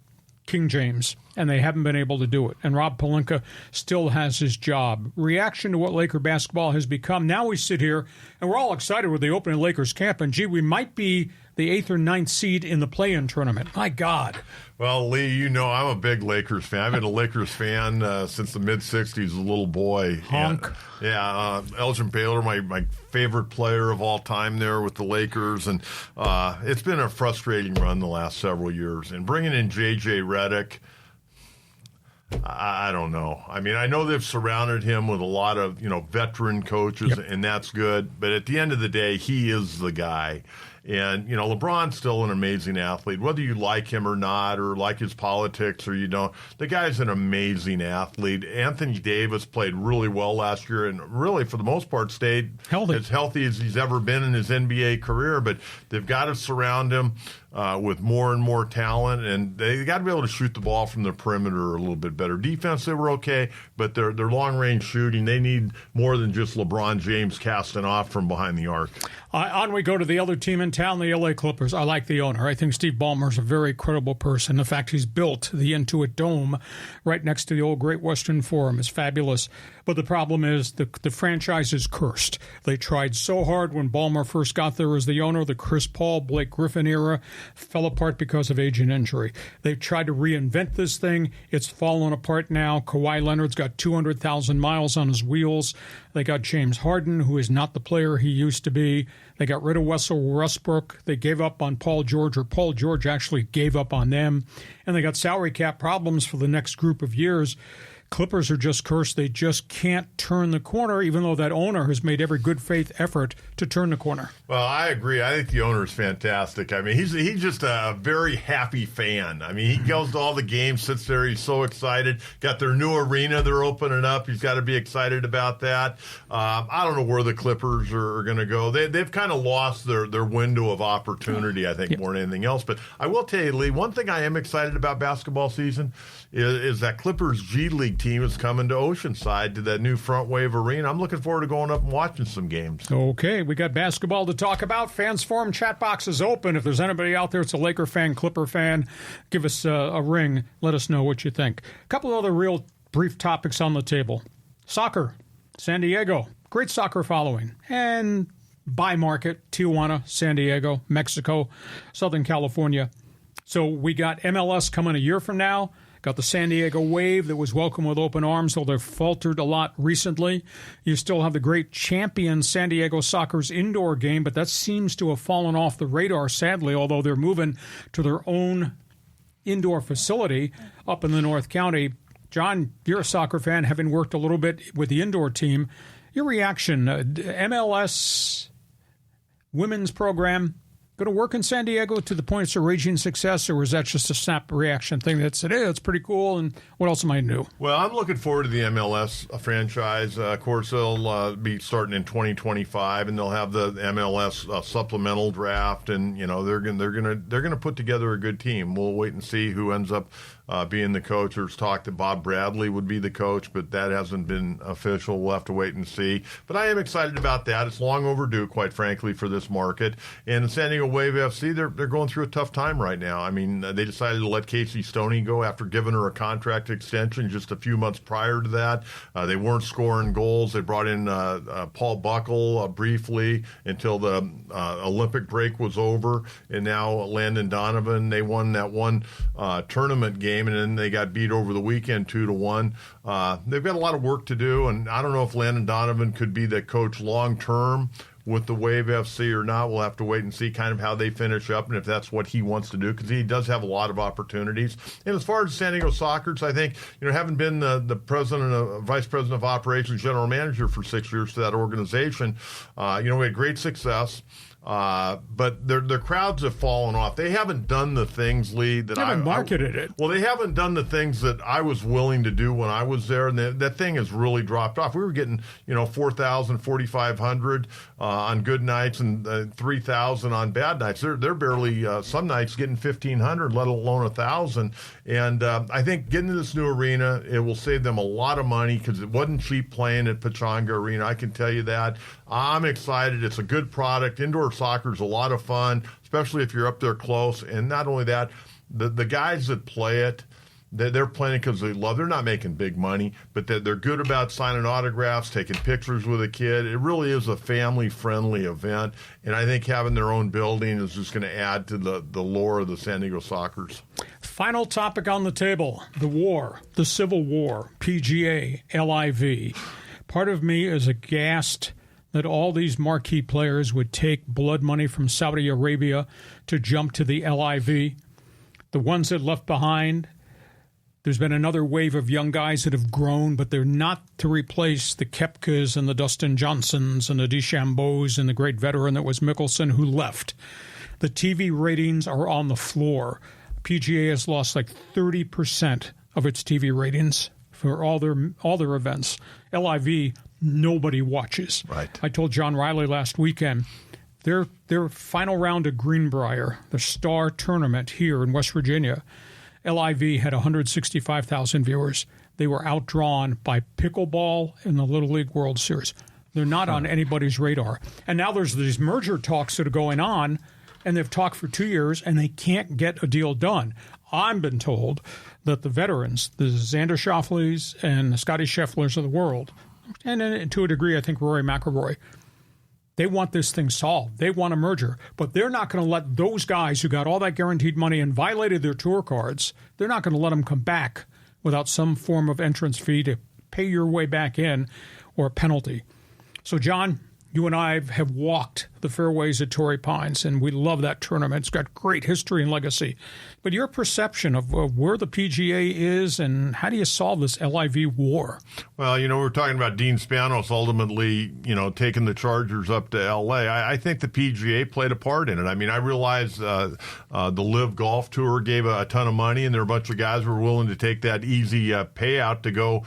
King James, and they haven't been able to do it. And Rob Pelinka still has his job. Reaction to what Laker basketball has become. Now we sit here, and we're all excited with the opening Lakers camp, and, gee, we might be the 8th or 9th seed in the play-in tournament. My God. Well, Lee, I'm a big Lakers fan. I've been a Lakers fan since the mid-'60s as a little boy. Honk. And, Elgin Baylor, my favorite player of all time there with the Lakers. And it's been a frustrating run the last several years. And bringing in J.J. Redick, I don't know. I know they've surrounded him with a lot of, veteran coaches, and that's good. But at the end of the day, he is the guy. And, LeBron's still an amazing athlete, whether you like him or not, or like his politics or you don't. The guy's an amazing athlete. Anthony Davis played really well last year and really, for the most part, stayed as healthy as he's ever been in his NBA career. But they've got to surround him with more and more talent, and they got to be able to shoot the ball from the perimeter a little bit better. Defense, they were okay, but their long-range shooting, they need more than just LeBron James casting off from behind the arc. On we go to the other team in town, the LA Clippers. I like the owner. I think Steve Ballmer's a very credible person. The fact he's built the Intuit Dome right next to the old Great Western Forum is fabulous. But the problem is the franchise is cursed. They tried so hard when Ballmer first got there as the owner. The Chris Paul, Blake Griffin era fell apart because of age and injury. They've tried to reinvent this thing. It's fallen apart now. Kawhi Leonard's got 200,000 miles on his wheels. They got James Harden, who is not the player he used to be. They got rid of Russell Westbrook. They gave up on Paul George, or Paul George actually gave up on them. And they got salary cap problems for the next group of years. Clippers are just cursed. They just can't turn the corner, even though that owner has made every good faith effort to turn the corner. Well, I agree. I think the owner is fantastic. He's just a very happy fan. He goes to all the games, sits there. He's so excited. Got their new arena they're opening up. He's got to be excited about that. I don't know where the Clippers are going to go. They've kind of lost their window of opportunity, I think, more than anything else. But I will tell you, Lee, one thing I am excited about basketball season is that Clippers G League team is coming to Oceanside to that new Front Wave Arena. I'm looking forward to going up and watching some games. Okay, we got basketball to talk about. Fans Forum chat box is open. If there's anybody out there that's a Laker fan, Clipper fan, give us a ring. Let us know what you think. A couple of other real brief topics on the table. Soccer, San Diego, great soccer following. And by market, Tijuana, San Diego, Mexico, Southern California. So we got MLS coming a year from now. Got the San Diego Wave that was welcomed with open arms, though they've faltered a lot recently. You still have the great champion San Diego Soccer's indoor game, but that seems to have fallen off the radar, sadly, although they're moving to their own indoor facility up in the North County. John, you're a soccer fan, having worked a little bit with the indoor team. Your reaction, MLS women's program, going to work in San Diego to the point it's a raging success, or was that just a snap reaction thing that said, hey, that's pretty cool, and what else am I new? Well, I'm looking forward to the MLS franchise. Of course, they'll be starting in 2025, and they'll have the MLS supplemental draft, and they're gonna put together a good team. We'll wait and see who ends up being the coach. There's talk that Bob Bradley would be the coach, but that hasn't been official. We'll have to wait and see. But I am excited about that. It's long overdue, quite frankly, for this market. And San Diego Wave FC, they're going through a tough time right now. I mean, they decided to let Casey Stoney go after giving her a contract extension just a few months prior to that. They weren't scoring goals. They brought in Paul Buckle briefly until the Olympic break was over. And now Landon Donovan, they won that one tournament game, and then they got beat over the weekend 2-1. They've got a lot of work to do, and I don't know if Landon Donovan could be the coach long-term with the Wave FC or not. We'll have to wait and see kind of how they finish up and if that's what he wants to do, because he does have a lot of opportunities. And as far as San Diego Soccer's, I think, having been the president, vice president of operations, general manager for 6 years to that organization, we had great success. But their crowds have fallen off. They haven't done the things, Lee, that I marketed it. Well, they haven't done the things that I was willing to do when I was there, and that thing has really dropped off. We were getting 4,000, 4,500 on good nights and 3,000 on bad nights. They're barely some nights getting 1,500, let alone 1,000. And I think getting to this new arena, it will save them a lot of money because it wasn't cheap playing at Pechanga Arena. I can tell you that. I'm excited. It's a good product. Indoor soccer is a lot of fun, especially if you're up there close. And not only that, the guys that play it, they're playing it because they love. They're not making big money, but they're good about signing autographs, taking pictures with a kid. It really is a family-friendly event, and I think having their own building is just going to add to the lore of the San Diego Soccers. Final topic on the table, the war, the Civil War, PGA, LIV. Part of me is aghast that all these marquee players would take blood money from Saudi Arabia to jump to the LIV. The ones that left behind, there's been another wave of young guys that have grown, but they're not to replace the Koepkas and the Dustin Johnsons and the DeChambeaus and the great veteran that was Mickelson who left. The TV ratings are on the floor. PGA has lost like 30% of its TV ratings for all their events. LIV, nobody watches. Right. I told John Riley last weekend, their final round of Greenbrier, the star tournament here in West Virginia, LIV had 165,000 viewers. They were outdrawn by pickleball in the Little League World Series. They're not on anybody's radar. And now there's these merger talks that are going on, and they've talked for 2 years, and they can't get a deal done. I've been told that the veterans, the Xander Schauffele's and the Scotty Schefflers of the world, and to a degree, I think Rory McIlroy, they want this thing solved. They want a merger. But they're not going to let those guys who got all that guaranteed money and violated their tour cards, they're not going to let them come back without some form of entrance fee to pay your way back in or a penalty. So, John, you and I have walked the fairways at Torrey Pines, and we love that tournament. It's got great history and legacy. But your perception of where the PGA is and how do you solve this LIV war? Well, we're talking about Dean Spanos ultimately, taking the Chargers up to L.A. I think the PGA played a part in it. I mean, I realize the LIV Golf Tour gave a ton of money, and there are a bunch of guys who were willing to take that easy payout to go,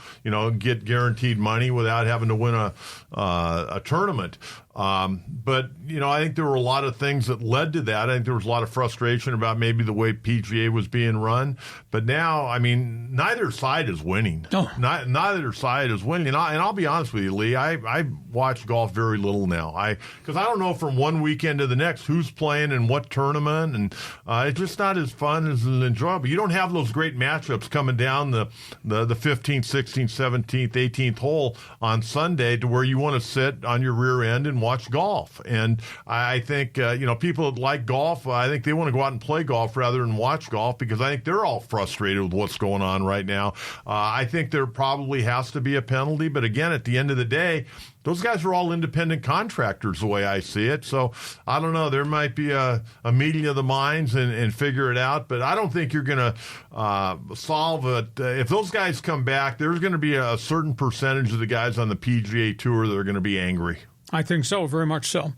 get guaranteed money without having to win a tournament. But, I think there were a lot of things that led to that. I think there was a lot of frustration about maybe the way PGA was being run. But now, neither side is winning. Oh. Neither side is winning. And I'll be honest with you, Lee, I watch golf very little now. Because I don't know from one weekend to the next who's playing in what tournament. And it's just not as fun as enjoyable. You don't have those great matchups coming down the 15th, 16th, 17th, 18th hole on Sunday to where you want to sit on your rear end and watch golf. And I think, people that like golf, I think they want to go out and play golf rather than watch golf because I think they're all frustrated with what's going on right now. I think there probably has to be a penalty. But again, at the end of the day, those guys are all independent contractors the way I see it. So I don't know. There might be a meeting of the minds and figure it out. But I don't think you're going to solve it. If those guys come back, there's going to be a certain percentage of the guys on the PGA Tour that are going to be angry. I think so, very much so.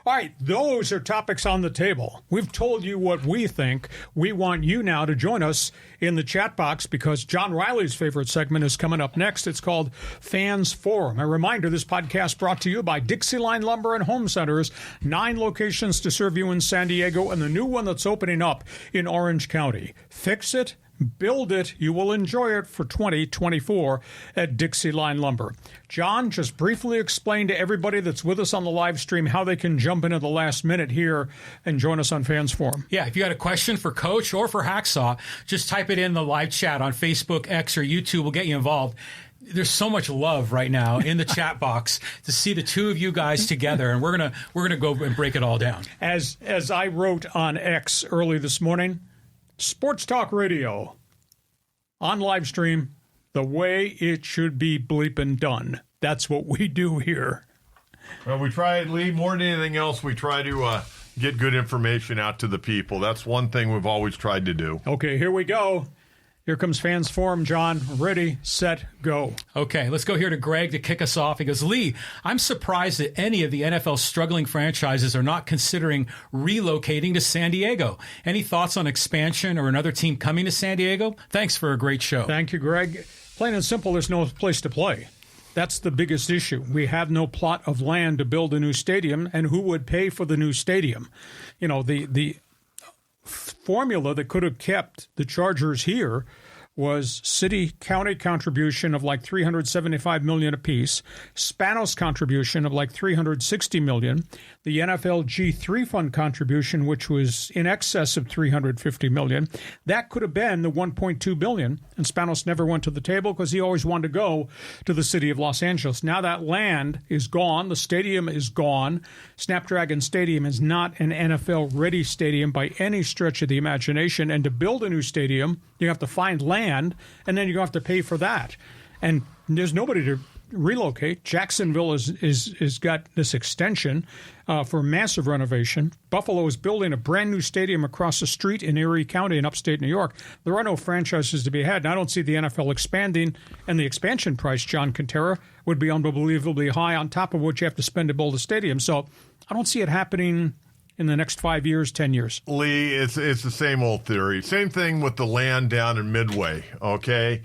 All right, those are topics on the table. We've told you what we think. We want you now to join us in the chat box because John Riley's favorite segment is coming up next. It's called Fans Forum. A reminder, this podcast brought to you by DIXIELINE Lumber and Home Centers, 9 locations to serve you in San Diego, and the new one that's opening up in Orange County. Fix it. Build it. You will enjoy it for 2024 at DIXIELINE Lumber. John, just briefly explain to everybody that's with us on the live stream how they can jump in at the last minute here and join us on Fans Forum. Yeah, if you got a question for Coach or for Hacksaw, just type it in the live chat on Facebook, X, or YouTube. We'll get you involved. There's so much love right now in the chat box to see the two of you guys together, and we're gonna go and break it all down. As I wrote on X early this morning, Sports Talk Radio on live stream, the way it should be bleeping done. That's what we do here. Well, we try, Lee, more than anything else, we try to get good information out to the people. That's one thing we've always tried to do. Okay, here we go. Here comes Fans Forum, John. Ready, set, go. Okay, let's go here to Greg to kick us off. He goes, Lee, I'm surprised that any of the NFL's struggling franchises are not considering relocating to San Diego. Any thoughts on expansion or another team coming to San Diego? Thanks for a great show. Thank you, Greg. Plain and simple, there's no place to play. That's the biggest issue. We have no plot of land to build a new stadium, and who would pay for the new stadium? The formula that could have kept the Chargers here was city-county contribution of like $375 million apiece, Spanos contribution of like $360 million, the NFL G3 fund contribution, which was in excess of $350 million. That could have been the $1.2 billion, and Spanos never went to the table because he always wanted to go to the city of Los Angeles. Now that land is gone. The stadium is gone. Snapdragon Stadium is not an NFL-ready stadium by any stretch of the imagination, and to build a new stadium, you have to find land, and then you have to pay for that. And there's nobody to relocate. Jacksonville is got this extension for massive renovation. Buffalo is building a brand new stadium across the street in Erie County in upstate New York. There are no franchises to be had, and I don't see the NFL expanding, and the expansion price, John Kentera, would be unbelievably high on top of what you have to spend to build a stadium. So I don't see it happening in the next 5 years, 10 years. Lee, it's the same old theory. Same thing with the land down in Midway, okay?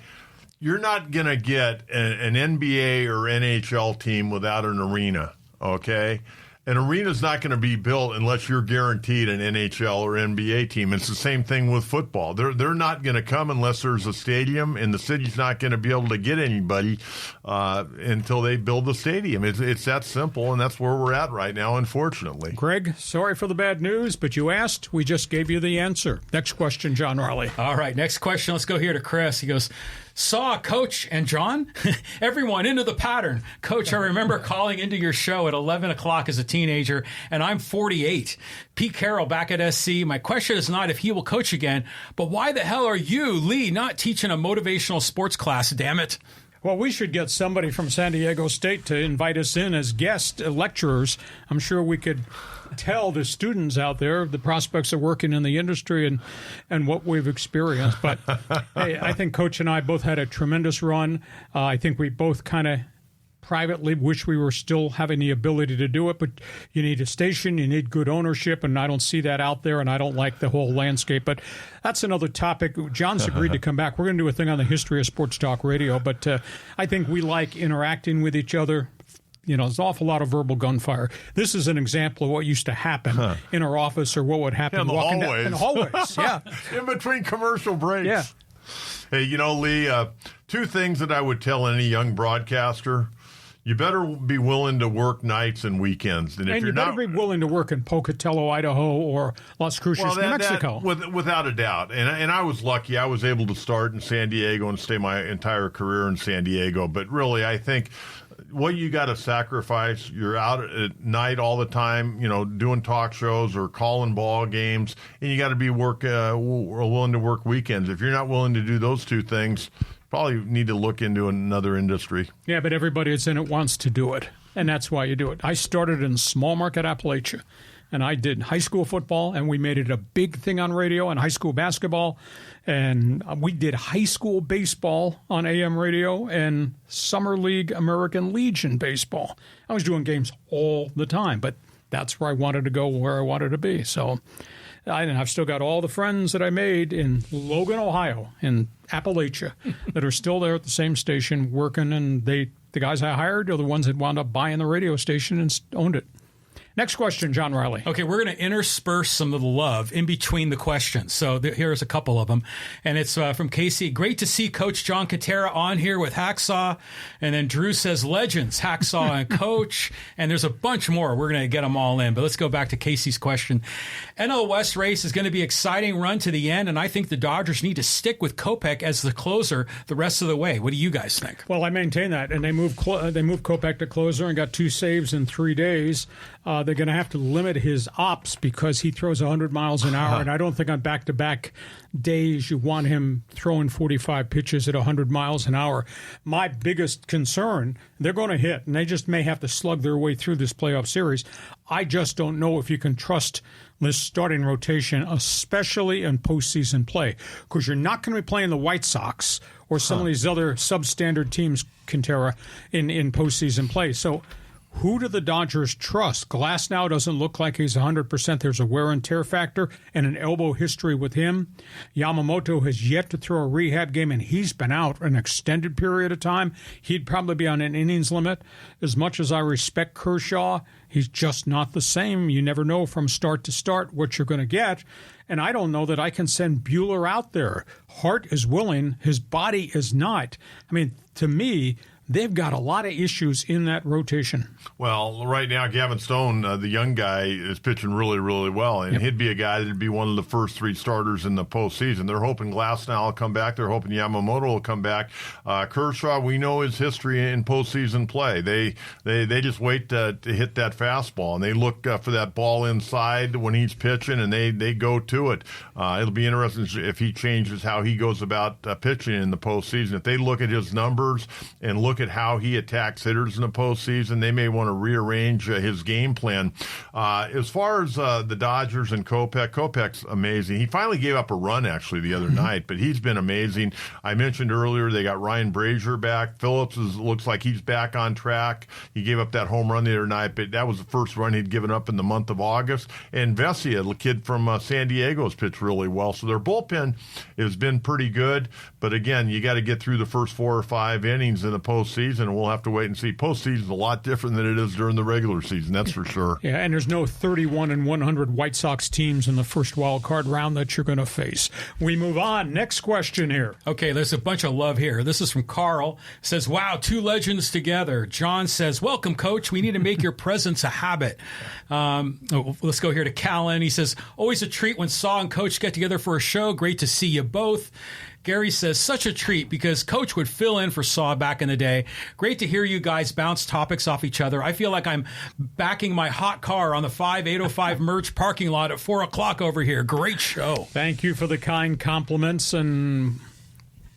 You're not going to get an NBA or NHL team without an arena, okay? An arena's not going to be built unless you're guaranteed an NHL or NBA team. It's the same thing with football. They're not going to come unless there's a stadium, and the city's not going to be able to get anybody until they build the stadium. It's that simple, and that's where we're at right now, unfortunately. Greg, sorry for the bad news, but you asked. We just gave you the answer. Next question, John Riley. All right, next question. Let's go here to Chris. He goes, saw Coach and John, everyone into the pattern. Coach, I remember calling into your show at 11 o'clock as a teenager, and I'm 48. Pete Carroll back at SC. My question is not if he will coach again, but why the hell are you, Lee, not teaching a motivational sports class, damn it? Well, we should get somebody from San Diego State to invite us in as guest lecturers. I'm sure we could tell the students out there the prospects of working in the industry and what we've experienced. But hey, I think Coach and I both had a tremendous run. I think we both kind of privately wish we were still having the ability to do it, but you need a station, you need good ownership, and I don't see that out there, and I don't like the whole landscape. But that's another topic. John's agreed to come back. We're going to do a thing on the history of Sports Talk Radio, but I think we like interacting with each other, there's an awful lot of verbal gunfire. This is an example of what used to happen in our office, or what would happen in the hallways. In the hallways, yeah. In between commercial breaks. Yeah. Hey, Lee, two things that I would tell any young broadcaster. You better be willing to work nights and weekends. And if you better be willing to work in Pocatello, Idaho, or Las Cruces, New Mexico. Without a doubt. And I was lucky. I was able to start in San Diego and stay my entire career in San Diego. But really, I think what you got to sacrifice, you're out at night all the time, doing talk shows or calling ball games, and you got to be willing to work weekends. If you're not willing to do those two things, probably need to look into another industry. Yeah, but everybody that's in it wants to do it, and that's why you do it. I started in small market Appalachia, and I did high school football, and we made it a big thing on radio, and high school basketball, and we did high school baseball on AM radio and Summer League American Legion baseball. I was doing games all the time, but that's where I wanted to go, where I wanted to be. So I've still got all the friends that I made in Logan, Ohio, in Appalachia, that are still there at the same station working, and the guys I hired are the ones that wound up buying the radio station and owned it. Next question, John Riley. Okay, we're going to intersperse some of the love in between the questions. So here's a couple of them. And it's from Casey. Great to see Coach John Kentera on here with Hacksaw. And then Drew says legends, Hacksaw and Coach. And there's a bunch more. We're going to get them all in. But let's go back to Casey's question. NL West race is going to be an exciting run to the end. And I think the Dodgers need to stick with Kopech as the closer the rest of the way. What do you guys think? Well, I maintain that. And they moved Kopech to closer and got 2 saves in 3 days. They're going to have to limit his ops because he throws 100 miles an hour, and I don't think on back-to-back days you want him throwing 45 pitches at 100 miles an hour. My biggest concern, they're going to hit, and they just may have to slug their way through this playoff series. I just don't know if you can trust this starting rotation, especially in postseason play, because you're not going to be playing the White Sox or some of these other substandard teams, Kentera, in postseason play. So who do the Dodgers trust? Glass now doesn't look like he's 100%. There's a wear and tear factor and an elbow history with him. Yamamoto has yet to throw a rehab game, and he's been out an extended period of time. He'd probably be on an innings limit. As much as I respect Kershaw, he's just not the same. You never know from start to start what you're going to get. And I don't know that I can send Buehler out there. Heart is willing. His body is not. I mean, to me, they've got a lot of issues in that rotation. Well, right now, Gavin Stone, the young guy, is pitching really, really well, and he'd be a guy that would be one of the first 3 starters in the postseason. They're hoping Glasnow will come back. They're hoping Yamamoto will come back. Kershaw, we know his history in postseason play. They just wait to hit that fastball, and they look for that ball inside when he's pitching, and they go to it. It'll be interesting if he changes how he goes about pitching in the postseason. If they look at his numbers and look at how he attacks hitters in the postseason, they may want to rearrange his game plan. As far as the Dodgers and Kopech's amazing. He finally gave up a run, actually, the other night, but he's been amazing. I mentioned earlier they got Ryan Brazier back. Phillips looks like he's back on track. He gave up that home run the other night, but that was the first run he'd given up in the month of August. And Vesia, the kid from San Diego, has pitched really well. So their bullpen has been pretty good. But again, you got to get through the first 4 or 5 innings in the postseason, and we'll have to wait and see. Postseason's a lot different than it is during the regular season, that's for sure. Yeah, and there's no 31-100 White Sox teams in the first wild card round that you're going to face. We move on. Next question here. Okay, there's a bunch of love here. This is from Carl. Says, wow, 2 legends together. John says, welcome, Coach. We need to make your presence a habit. Let's go here to Callan. He says, always a treat when Saw and Coach get together for a show. Great to see you both. Gary says, such a treat because Coach would fill in for Saw back in the day. Great to hear you guys bounce topics off each other. I feel like I'm backing my hot car on the 5805 Merch parking lot at 4 o'clock over here. Great show. Thank you for the kind compliments, and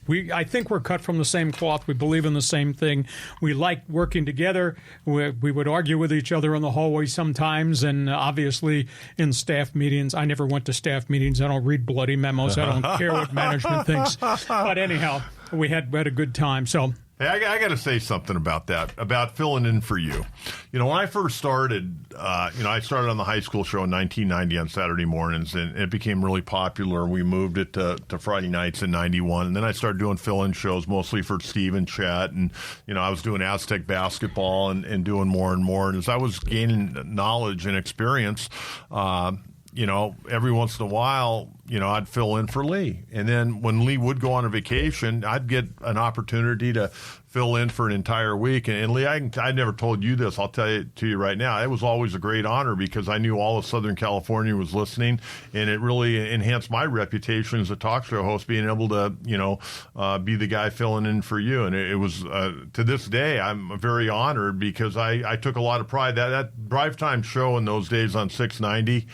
I think we're cut from the same cloth. We believe in the same thing. We like working together. We would argue with each other in the hallway sometimes, and obviously in staff meetings. I never went to staff meetings. I don't read bloody memos. I don't care what management thinks. But anyhow, we had a good time. So Hey, I got to say something about that, about filling in for you. When I first started, I started on the high school show in 1990 on Saturday mornings, and it became really popular. We moved it to Friday nights in 91, and then I started doing fill-in shows mostly for Steve and Chet, and, I was doing Aztec basketball and doing more and more. And as I was gaining knowledge and experience, every once in a while, I'd fill in for Lee. And then when Lee would go on a vacation, I'd get an opportunity to fill in for an entire week. And Lee, I never told you this. I'll tell it to you right now. It was always a great honor because I knew all of Southern California was listening, and it really enhanced my reputation as a talk show host, being able to, be the guy filling in for you. And it was, to this day, I'm very honored because I took a lot of pride. That drive time show in those days on 690,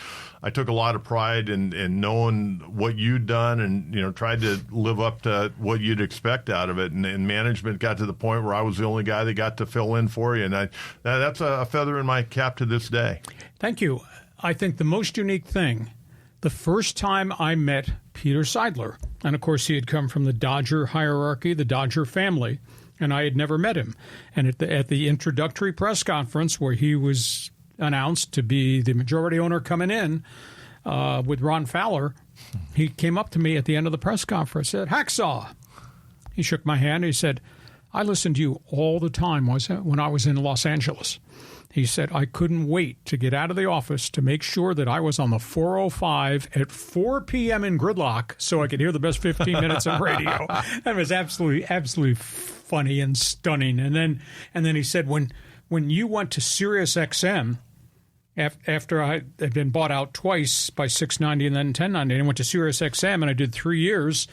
I took a lot of pride in knowing what you'd done and, tried to live up to what you'd expect out of it. And management got to the point where I was the only guy that got to fill in for you. And that's a feather in my cap to this day. Thank you. I think the most unique thing, the first time I met Peter Seidler, and of course he had come from the Dodger hierarchy, the Dodger family, and I had never met him. And at the introductory press conference where he was announced to be the majority owner coming in with Ron Fowler, he came up to me at the end of the press conference and said, "Hacksaw." He shook my hand. He said, "I listened to you all the time when I was in Los Angeles." He said, "I couldn't wait to get out of the office to make sure that I was on the 405 at 4 p.m. in gridlock so I could hear the best 15 minutes of radio." That was absolutely funny and stunning. And then he said, when you went to Sirius XM, after I had been bought out twice by 690 and then 1090, and went to Sirius XM, and I did 3 years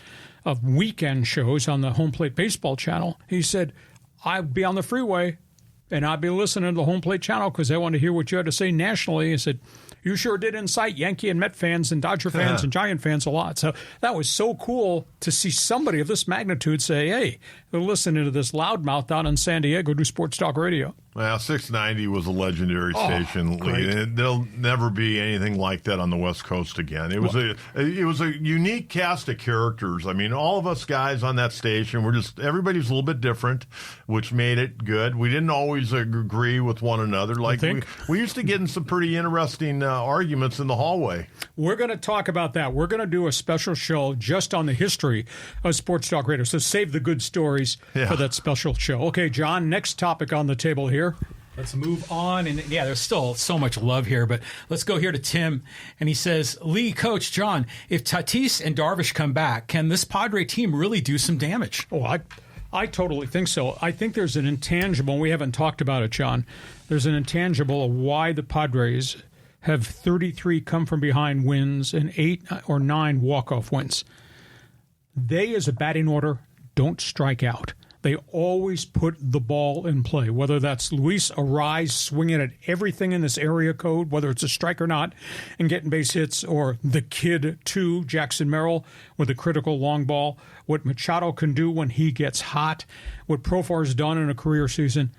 of weekend shows on the Home Plate Baseball channel. He said, "I'd be on the freeway, and I'd be listening to the Home Plate channel because I wanted to hear what you had to say nationally." He said, "You sure did incite Yankee and Met fans and Dodger fans and Giant fans a lot." So that was so cool to see somebody of this magnitude say, "Hey, they're listening to this loudmouth out in San Diego do sports talk radio." Well, 690 was a legendary station, Lee, and there'll never be anything like that on the West Coast again. It was a unique cast of characters. I mean, all of us guys on that station were everybody's a little bit different, which made it good. We didn't always agree with one another. Like we used to get in some pretty interesting arguments in the hallway. We're going to talk about that. We're going to do a special show just on the history of sports talk radio. So save the good stories for that special show. Okay, John, next topic on the table here. Let's move on. And there's still so much love here, but let's go here to Tim. And he says, "Lee, Coach John, if Tatis and Darvish come back, can this Padre team really do some damage?" Oh, I totally think so. I think there's an intangible, and we haven't talked about it, John. There's an intangible of why the Padres have 33 come-from-behind wins and 8 or 9 walk-off wins. They, as a batting order, don't strike out. They always put the ball in play, whether that's Luis Ariz swinging at everything in this area code, whether it's a strike or not, and getting base hits, or the kid, too, Jackson Merrill, with a critical long ball, what Machado can do when he gets hot, what Profar's done in a career season.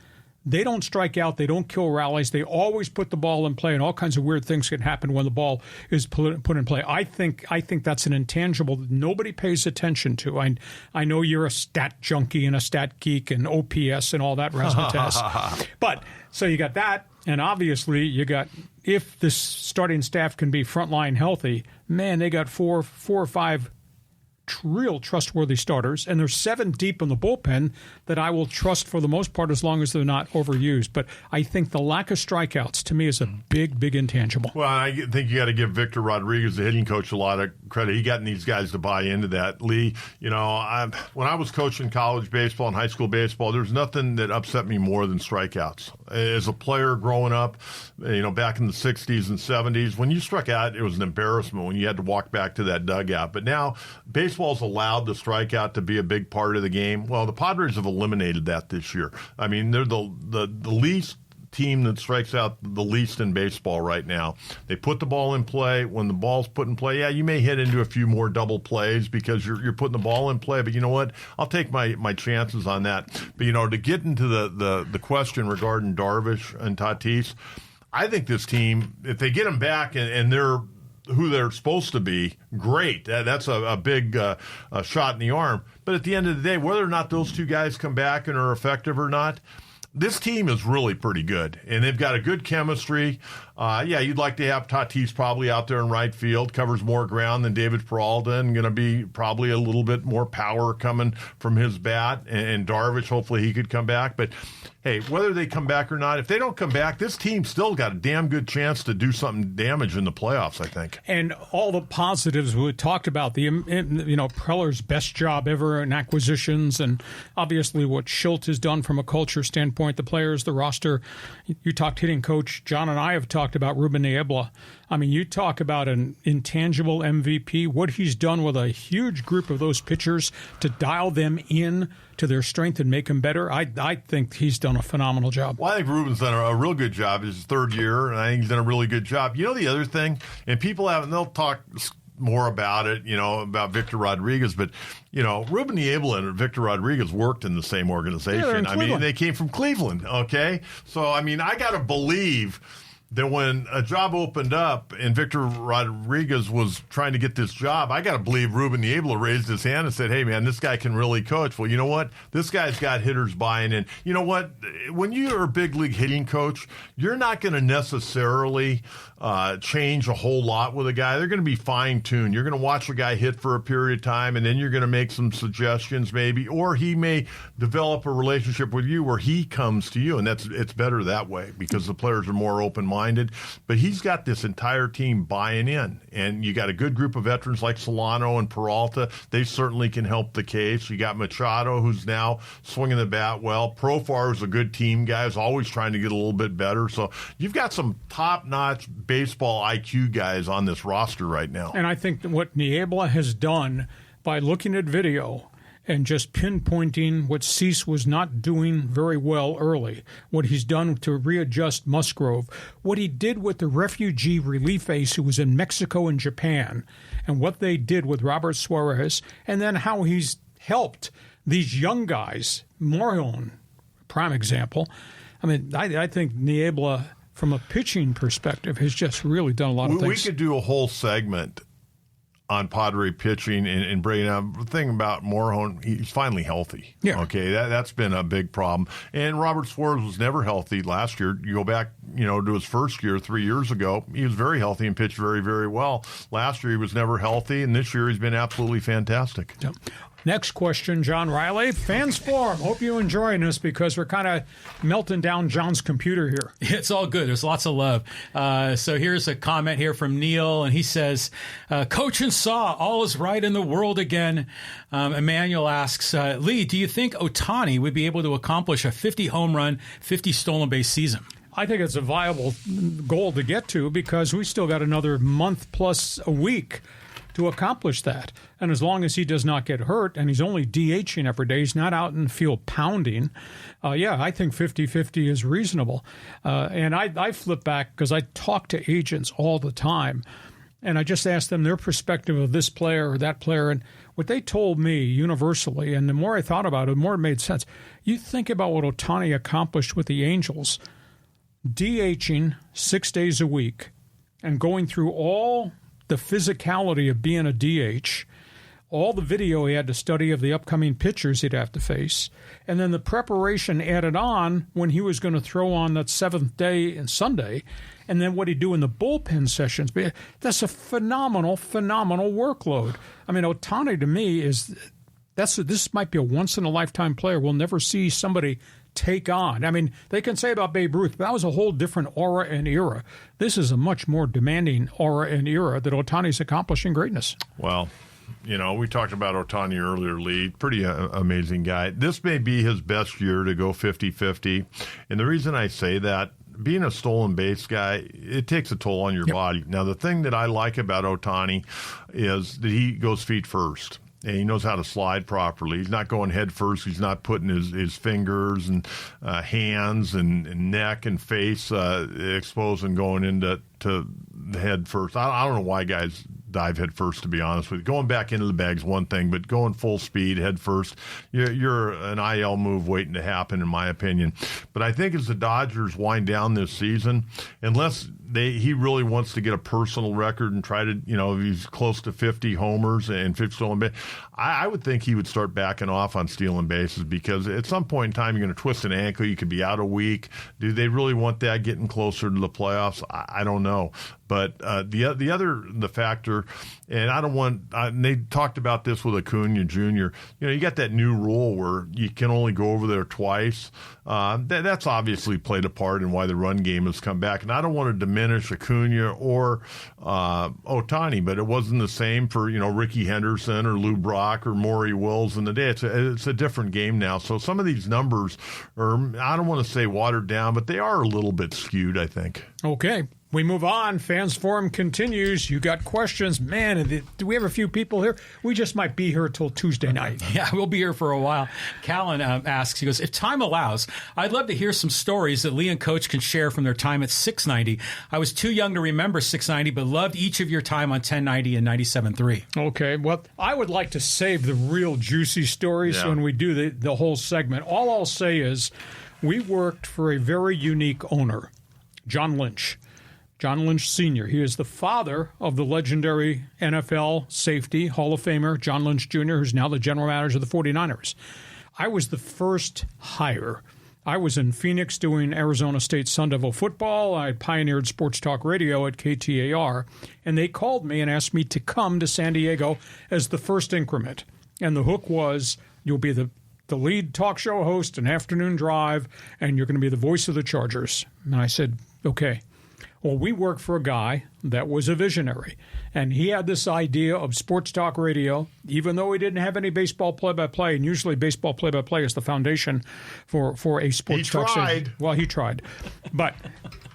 They don't strike out. They don't kill rallies. They always put the ball in play, and all kinds of weird things can happen when the ball is put in play. I think that's an intangible that nobody pays attention to. I know you're a stat junkie and a stat geek and OPS and all that razzmatazz. But so you got that, and obviously you got, if this starting staff can be frontline healthy, man, they got four or five real trustworthy starters, and there's 7 deep in the bullpen that I will trust for the most part as long as they're not overused. But I think the lack of strikeouts to me is a big intangible. Well, I think you got to give Victor Rodriguez, the hitting coach, a lot of credit. He got these guys to buy into that. Lee, when I was coaching college baseball and high school baseball, there's nothing that upset me more than strikeouts. As a player growing up, back in the 60s and 70s, when you struck out, it was an embarrassment when you had to walk back to that dugout. But now baseball's allowed the strikeout to be a big part of the game. Well, the Padres have eliminated that this year. I mean, they're the least team that strikes out the least in baseball right now. They put the ball in play. When the ball's put in play, you may hit into a few more double plays because you're putting the ball in play. But you know what? I'll take my chances on that. But, to get into the question regarding Darvish and Tatis, I think this team, if they get them back and they're who they're supposed to be, great. That's a big shot in the arm. But at the end of the day, whether or not those two guys come back and are effective or not, this team is really pretty good, and they've got a good chemistry. You'd like to have Tatis probably out there in right field, covers more ground than David Peralta, and going to be probably a little bit more power coming from his bat. And Darvish, hopefully he could come back. But, hey, whether they come back or not, if they don't come back, this team still got a damn good chance to do something damage in the playoffs, I think. And all the positives we talked about, Preller's best job ever in acquisitions, and obviously what Schilt has done from a culture standpoint, the players, the roster. You talked hitting coach. John and I have talked about Ruben Niebla. I mean, you talk about an intangible MVP, what he's done with a huge group of those pitchers to dial them in to their strength and make them better. I think he's done a phenomenal job. Well, I think Ruben's done a real good job. It's his third year, and I think he's done a really good job. You know, the other thing, and they'll talk more about it, about Victor Rodriguez, but, Ruben Niebla and Victor Rodriguez worked in the same organization. I mean, they came from Cleveland, okay? So, I mean, I got to believe that when a job opened up and Victor Rodriguez was trying to get this job, I got to believe Ruben Niebla raised his hand and said, hey, man, this guy can really coach. Well, you know what? This guy's got hitters buying in. You know what? When you're a big league hitting coach, you're not going to necessarily change a whole lot with a guy. They're going to be fine-tuned. You're going to watch a guy hit for a period of time, and then you're going to make some suggestions maybe, or he may develop a relationship with you where he comes to you, and it's better that way because the players are more open-minded. But he's got this entire team buying in, and you got a good group of veterans like Solano and Peralta. They certainly can help the case. You got Machado, who's now swinging the bat well. Profar is a good team guy, is always trying to get a little bit better. So you've got some top-notch baseball IQ guys on this roster right now. And I think that what Niebla has done by looking at video and just pinpointing what Cease was not doing very well early, what he's done to readjust Musgrove, what he did with the refugee relief ace who was in Mexico and Japan, and what they did with Robert Suarez, and then how he's helped these young guys. Morillon, prime example. I mean, I think Niebla, from a pitching perspective, has just really done a lot of things. We could do a whole segment on Padre pitching and bringing up the thing about Morillon. He's finally healthy. Yeah. Okay, that's been a big problem. And Robert Suarez was never healthy last year. You go back, to his first year 3 years ago, he was very healthy and pitched very, very well. Last year he was never healthy, and this year he's been absolutely fantastic. Yep. Next question, John Riley. Fans Forum. Hope you're enjoying this because we're kind of melting down John's computer here. It's all good. There's lots of love. So here's a comment here from Neil, and he says, Coach and Saw, all is right in the world again. Emmanuel asks, Lee, do you think Ohtani would be able to accomplish a 50 home run, 50 stolen base season? I think it's a viable goal to get to because we still got another month plus a week to accomplish that. And as long as he does not get hurt, and he's only DHing every day, he's not out in the field pounding, I think 50-50 is reasonable. And I flip back because I talk to agents all the time, and I just ask them their perspective of this player or that player, and what they told me universally, and the more I thought about it, the more it made sense. You think about what Ohtani accomplished with the Angels, DHing 6 days a week and going through all the physicality of being a DH, all the video he had to study of the upcoming pitchers he'd have to face, and then the preparation added on when he was going to throw on that seventh day and Sunday, and then what he'd do in the bullpen sessions. That's a phenomenal workload. I mean, Ohtani to me this might be a once-in-a-lifetime player. We'll never see somebody take on. I mean, they can say about Babe Ruth, but that was a whole different aura and era. This is a much more demanding aura and era that Ohtani's accomplishing greatness. Well, we talked about Ohtani earlier, Lee. Pretty amazing guy. This may be his best year to go 50-50. And the reason I say that, being a stolen base guy, it takes a toll on your body. Now, the thing that I like about Ohtani is that he goes feet first. And he knows how to slide properly. He's not going head first. He's not putting his fingers and hands and neck and face exposed and going into the head first. I don't know why guys dive head first, to be honest with you. Going back into the bag's one thing, but going full speed, head first, you're an IL move waiting to happen, in my opinion. But I think as the Dodgers wind down this season, unless he really wants to get a personal record and try to, if he's close to 50 homers and 50 stolen bases, I would think he would start backing off on stealing bases, because at some point in time you're going to twist an ankle, you could be out a week. Do they really want that getting closer to the playoffs? I don't know. But the factor, and I don't want, they talked about this with Acuna Jr., you got that new rule where you can only go over there twice. That's obviously played a part in why the run game has come back. And I don't want to diminish Acuna or Ohtani, but it wasn't the same for, Ricky Henderson or Lou Brock or Maury Wills in the day. It's a different game now. So some of these numbers are, I don't want to say watered down, but they are a little bit skewed, I think. Okay. We move on. Fans Forum continues. You got questions. Man, do we have a few people here? We just might be here till Tuesday night. Yeah, we'll be here for a while. Callan asks, he goes, if time allows, I'd love to hear some stories that Lee and Coach can share from their time at 690. I was too young to remember 690, but loved each of your time on 1090 and 97.3. Okay, well, I would like to save the real juicy stories when we do the whole segment. All I'll say is we worked for a very unique owner, John Lynch. John Lynch Sr. He is the father of the legendary NFL safety Hall of Famer John Lynch Jr., who's now the general manager of the 49ers. I was the first hire. I was in Phoenix doing Arizona State Sun Devil football. I pioneered sports talk radio at KTAR, and they called me and asked me to come to San Diego as the first increment. And the hook was, you'll be the lead talk show host, an afternoon drive, and you're going to be the voice of the Chargers. And I said, okay. Well, we worked for a guy that was a visionary, and he had this idea of sports talk radio, even though he didn't have any baseball play-by-play, and usually baseball play-by-play is the foundation for a sports talk show. He tried. Well, he tried. But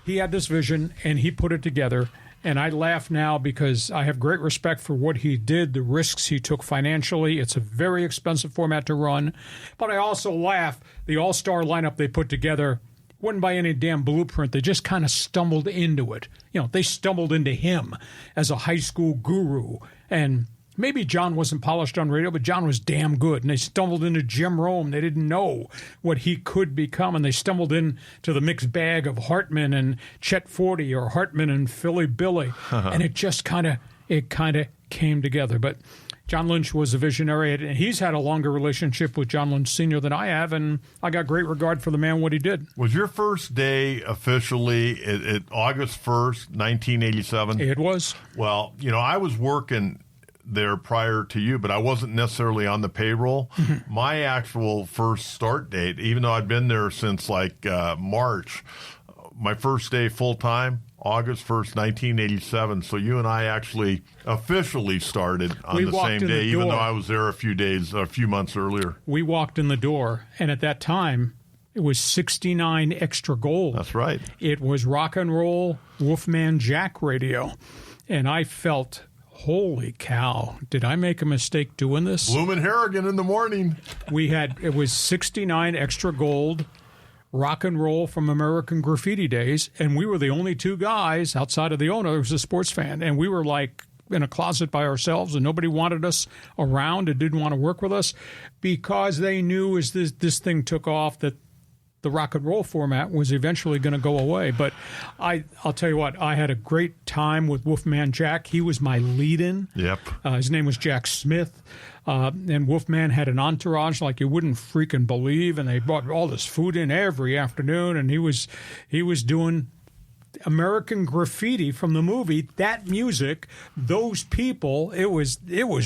he had this vision, and he put it together, and I laugh now because I have great respect for what he did, the risks he took financially. It's a very expensive format to run. But I also laugh, the all-star lineup they put together wasn't by any damn blueprint. They just kind of stumbled into it. They stumbled into him as a high school guru. And maybe John wasn't polished on radio, but John was damn good. And they stumbled into Jim Rome. They didn't know what he could become. And they stumbled into the mixed bag of Hartman and Chet Forty or Hartman and Philly Billy. And it just kind of came together. But John Lynch was a visionary, and he's had a longer relationship with John Lynch Sr. than I have, and I got great regard for the man, what he did. Was your first day officially at August 1st, 1987? It was. Well, I was working there prior to you, but I wasn't necessarily on the payroll. My actual first start date, even though I'd been there since March, my first day full-time, August 1st, 1987. So you and I actually officially started on the same day, even though I was there a few months earlier. We walked in the door, and at that time, it was 69 extra gold. That's right. It was rock and roll Wolfman Jack radio. And I felt, holy cow, did I make a mistake doing this? Bloomin' Harrigan in the morning. It was 69 extra gold, rock and roll from American Graffiti days, and we were the only two guys outside of the owner who was a sports fan, and we were like in a closet by ourselves, and nobody wanted us around and didn't want to work with us because they knew as this thing took off that the rock and roll format was eventually going to go away. But I'll tell you what, I had a great time with Wolfman Jack. He was my lead-in. Yep. His name was Jack Smith. And Wolfman had an entourage like you wouldn't freaking believe, and they brought all this food in every afternoon, and he was doing American Graffiti from the movie, that music, those people. It was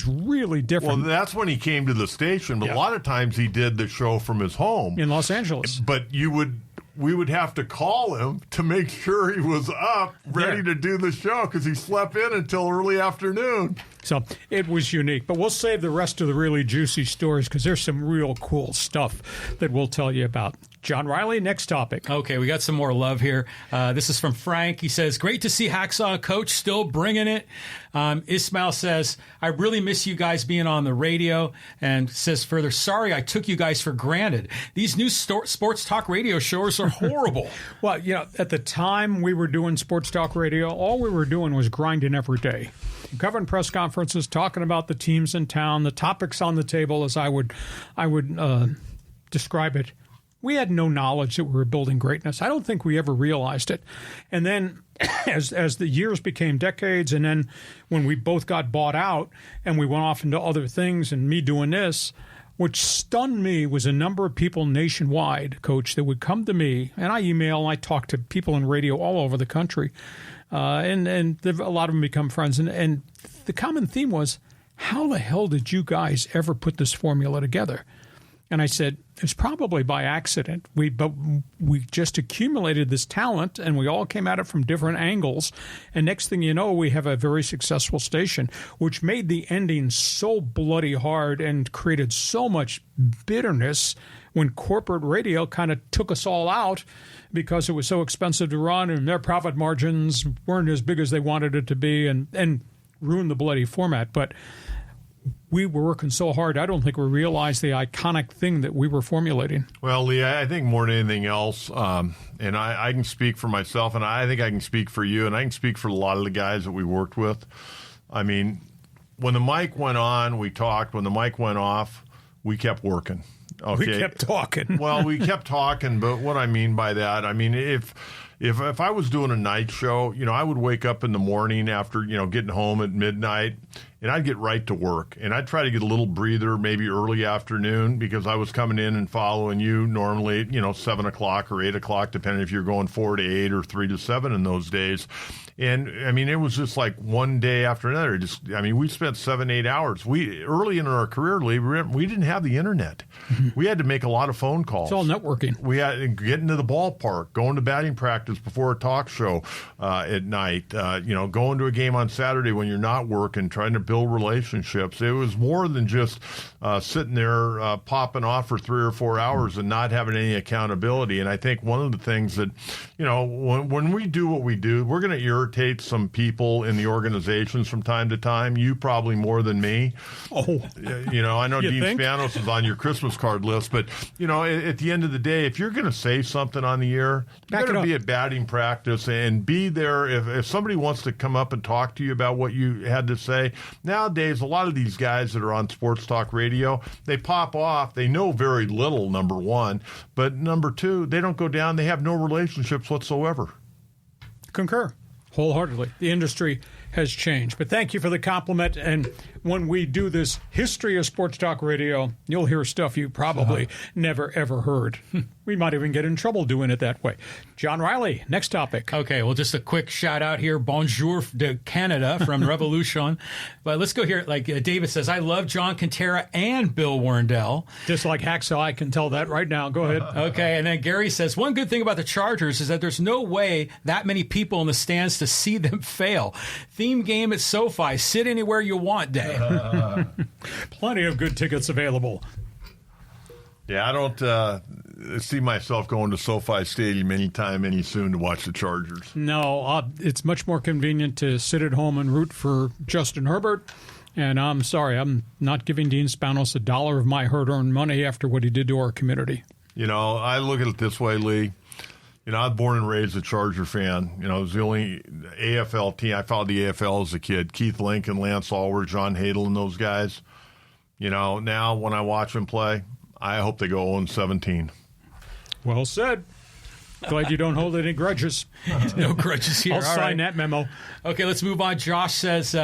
really different. Well, that's when he came to the station, but a lot of times he did the show from his home in Los Angeles. But we would have to call him to make sure he was up, ready to do the show, because he slept in until early afternoon. So it was unique. But we'll save the rest of the really juicy stories because there's some real cool stuff that we'll tell you about. John Riley, next topic. Okay, we got some more love here. This is from Frank. He says, great to see Hacksaw Coach still bringing it. Ismail says, I really miss you guys being on the radio. And says further, sorry I took you guys for granted. These new sports talk radio shows are horrible. Well, at the time we were doing sports talk radio, all we were doing was grinding every day. Covering press conferences, talking about the teams in town, the topics on the table, as I would describe it. We had no knowledge that we were building greatness. I don't think we ever realized it. And then as the years became decades, and then when we both got bought out and we went off into other things and me doing this, which stunned me was a number of people nationwide, Coach, that would come to me, and I email and I talk to people in radio all over the country, and a lot of them become friends. And the common theme was, how the hell did you guys ever put this formula together? And I said, it's probably by accident. But we just accumulated this talent, and we all came at it from different angles. And next thing you know, we have a very successful station, which made the ending so bloody hard and created so much bitterness when corporate radio kind of took us all out because it was so expensive to run, and their profit margins weren't as big as they wanted it to be, and ruined the bloody format. But we were working so hard, I don't think we realized the iconic thing that we were formulating. Well, Lee, I think more than anything else, and I can speak for myself, and I think I can speak for you, and I can speak for a lot of the guys that we worked with. I mean, when the mic went on, we talked. When the mic went off, we kept working. Okay? We kept talking. Well, we kept talking, but what I mean by that, I mean, if I was doing a night show, I would wake up in the morning after, getting home at midnight, and I'd get right to work. And I'd try to get a little breather maybe early afternoon because I was coming in and following you normally, 7 o'clock or 8 o'clock, depending if you're going 4 to 8 or 3 to 7 in those days. And, I mean, it was just like one day after another. We spent 7-8 hours. Early in our career, Lee, we didn't have the internet. We had to make a lot of phone calls. It's all networking. We had to get into the ballpark, going to batting practice before a talk show at night, going to a game on Saturday when you're not working, trying to build relationships. It was more than just sitting there popping off for 3 or 4 hours and not having any accountability. And I think one of the things that, when we do what we do, we're going to irritate some people in the organizations from time to time. You probably more than me. Oh, I know Dean think? Spanos is on your Christmas card list, but at the end of the day, if you're going to say something on the air, you got to be at batting practice and be there. If somebody wants to come up and talk to you about what you had to say, nowadays a lot of these guys that are on sports talk radio, they pop off. They know very little, number one, but number two, they don't go down. They have no relationships whatsoever. Concur wholeheartedly. The industry has changed. But thank you for the compliment. And when we do this history of sports talk radio, you'll hear stuff you probably never, ever heard. We might even get in trouble doing it that way. John Riley, next topic. Okay, well, just a quick shout out here. Bonjour de Canada from Revolution. But let's go here. Like David says, I love John Kentera and Bill Warndell. Just like Hacksaw, I can tell that right now. Go ahead. Okay, and then Gary says, one good thing about the Chargers is that there's no way that many people in the stands to see them fail. Theme game at SoFi. Sit anywhere you want day. Plenty of good tickets available. Yeah, I don't see myself going to SoFi Stadium any soon to watch the Chargers. No, it's much more convenient to sit at home and root for Justin Herbert. And I'm sorry, I'm not giving Dean Spanos $1 of my hard-earned money after what he did to our community. I look at it this way, Lee. I was born and raised a Charger fan. It was the only AFL team. I followed the AFL as a kid. Keith Lincoln, Lance Allward, John Hadel, and those guys. Now when I watch them play, I hope they go 0-17. Well said. Glad you don't hold any grudges. No grudges here. I'll sign that memo. Okay, let's move on. Josh says,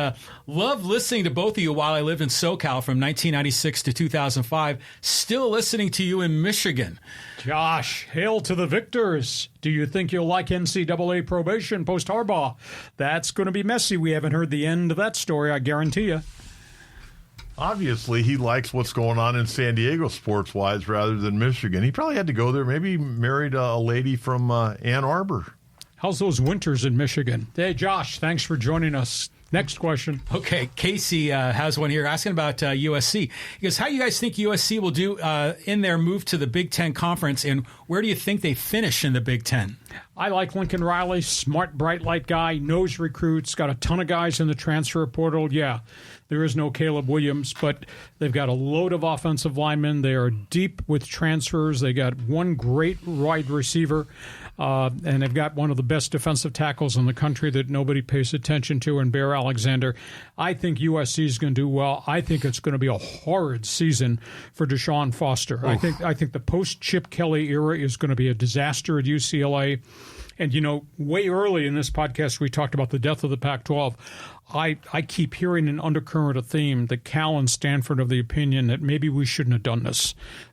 love listening to both of you while I lived in SoCal from 1996 to 2005. Still listening to you in Michigan. Josh, hail to the victors. Do you think you'll like NCAA probation post-Harbaugh? That's going to be messy. We haven't heard the end of that story, I guarantee you. Obviously, he likes what's going on in San Diego sports-wise rather than Michigan. He probably had to go there. Maybe married a lady from Ann Arbor. How's those winters in Michigan? Hey, Josh, thanks for joining us. Next question. Okay, Casey has one here asking about USC. He goes, how do you guys think USC will do in their move to the Big Ten Conference, and Where do you think they finish in the Big Ten? I like Lincoln Riley, smart, bright light guy, knows recruits, got a ton of guys in the transfer portal. Yeah, there is no Caleb Williams, but they've got a load of offensive linemen. They are deep with transfers. They got one great wide receiver, and they've got one of the best defensive tackles in the country that nobody pays attention to, in Bear Alexander. I think USC is going to do well. I think it's going to be a horrid season for Deshaun Foster. I think the post-Chip Kelly era is going to be a disaster at UCLA. And, you know, way early in this podcast, we talked about the death of the Pac-12. I keep hearing an undercurrent, a theme, that Cal and Stanford are of the opinion that maybe we shouldn't have done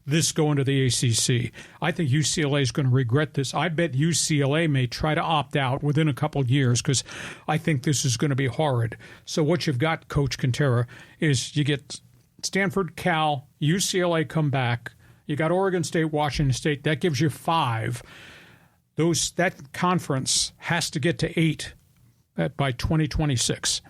this going to the ACC. I think UCLA is going to regret this. I bet UCLA may try to opt out within a couple of years because I think this is going to be horrid. So what you've got, Coach Kentera, is you get Stanford, Cal, UCLA come back. You got Oregon State, Washington State. That gives you 5. That conference has to get to 8 by 2026.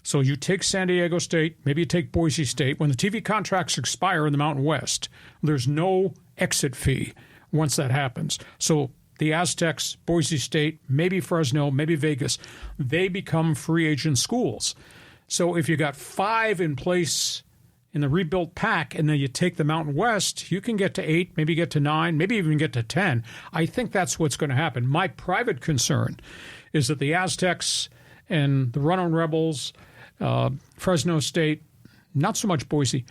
So you take San Diego State, maybe you take Boise State. When the TV contracts expire in the Mountain West, there's no exit fee once that happens. So the Aztecs, Boise State, maybe Fresno, maybe Vegas, they become free agent schools. So if you got 5 in place in the rebuilt pack, and then you take the Mountain West, you can get to 8, maybe get to 9, maybe even get to 10. I think that's what's going to happen. My private concern is that the Aztecs and the Run-On Rebels, Fresno State, not so much Boise,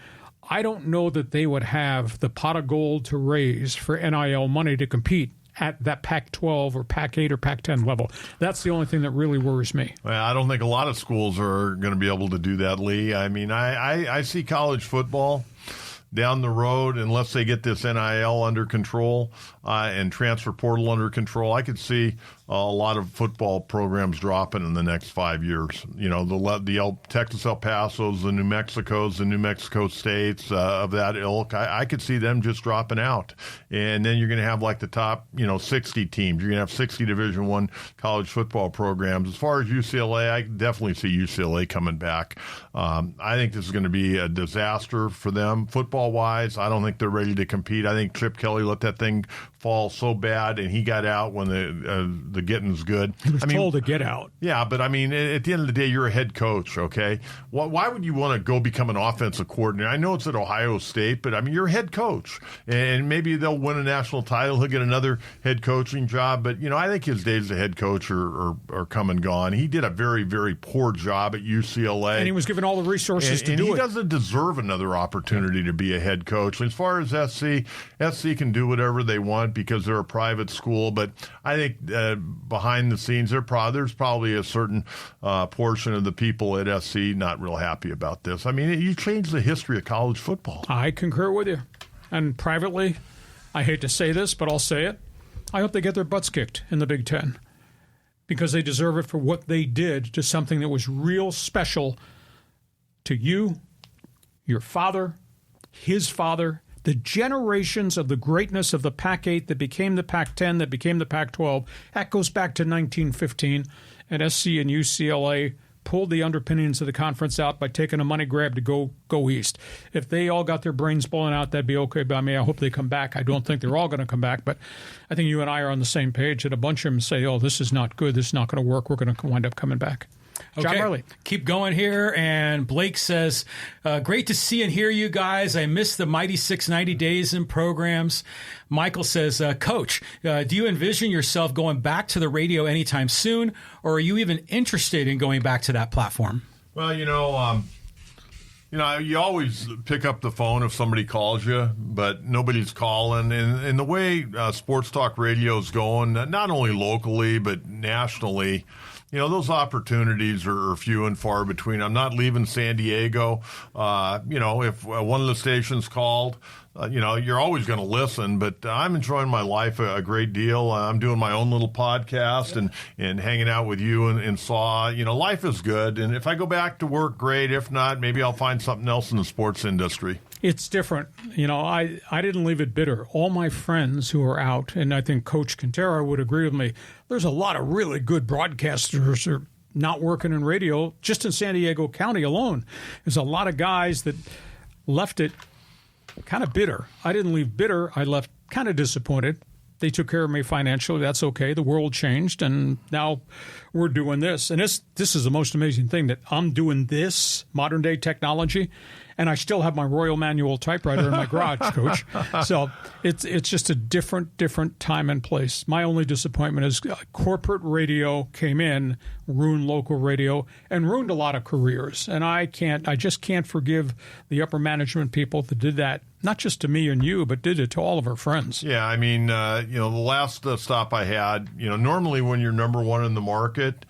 I don't know that they would have the pot of gold to raise for NIL money to compete at that Pac-12 or Pac-8 or Pac-10 level. That's the only thing that really worries me. Well, I don't think a lot of schools are going to be able to do that, Lee. I mean, I see college football down the road, unless they get this NIL under control and transfer portal under control. I could see a lot of football programs dropping in the next 5 years. You know, the Texas El Pasos, the New Mexicos, the New Mexico States of that ilk. I could see them just dropping out. And then you're going to have like the top, 60 teams. You're going to have 60 Division I college football programs. As far as UCLA, I definitely see UCLA coming back. I think this is going to be a disaster for them. Football-wise, I don't think they're ready to compete. I think Chip Kelly let that thing fall so bad, and he got out when the getting's good. He was told to get out. Yeah, but I mean, at the end of the day, you're a head coach, okay? Why would you want to go become an offensive coordinator? I know it's at Ohio State, but I mean, you're a head coach, and maybe they'll win a national title. He'll get another head coaching job, but I think his days as a head coach are come and gone. He did a very, very poor job at UCLA, and he was given all the resources to do it. And he doesn't deserve another opportunity to be a head coach. As far as SC can do whatever they want because they're a private school, but I think behind the scenes, there's probably a certain portion of the people at SC not real happy about this. I mean, you changed the history of college football. I concur with you. And privately, I hate to say this, but I'll say it. I hope they get their butts kicked in the Big Ten because they deserve it for what they did to something that was real special to you, your father, his father, the generations of the greatness of the Pac-8 that became the Pac-10, that became the Pac-12. That goes back to 1915, and SC and UCLA pulled the underpinnings of the conference out by taking a money grab to go east. If they all got their brains blown out, that'd be okay by me. I hope they come back. I don't think they're all going to come back, but I think you and I are on the same page, and a bunch of them say, oh, this is not good, this is not going to work, we're going to wind up coming back. John Marley. Keep going here. And Blake says, great to see and hear you guys. I miss the mighty 690 days in programs. Michael says, Coach, do you envision yourself going back to the radio anytime soon, or are you even interested in going back to that platform? Well, you always pick up the phone if somebody calls you, but nobody's calling. And the way sports talk radio is going, not only locally but nationally, those opportunities are few and far between. I'm not leaving San Diego. If one of the stations called, you're always going to listen, but I'm enjoying my life a great deal. I'm doing my own little podcast and hanging out with you and Saw. Life is good. And if I go back to work, great. If not, maybe I'll find something else in the sports industry. It's different. I didn't leave it bitter. All my friends who are out, and I think Coach Kentera would agree with me, there's a lot of really good broadcasters who are not working in radio. Just in San Diego County alone, there's a lot of guys that left it kind of bitter. I didn't leave bitter. I left kind of disappointed. They took care of me financially. That's okay. The world changed, and now we're doing this. And this is the most amazing thing, that I'm doing this modern-day technology, and I still have my Royal manual typewriter in my garage, Coach. So it's just a different time and place. My only disappointment is corporate radio came in, ruined local radio, and ruined a lot of careers. And I just can't forgive the upper management people that did that, not just to me and you, but did it to all of our friends. Yeah, I mean, the last stop I had, normally when you're number one in the market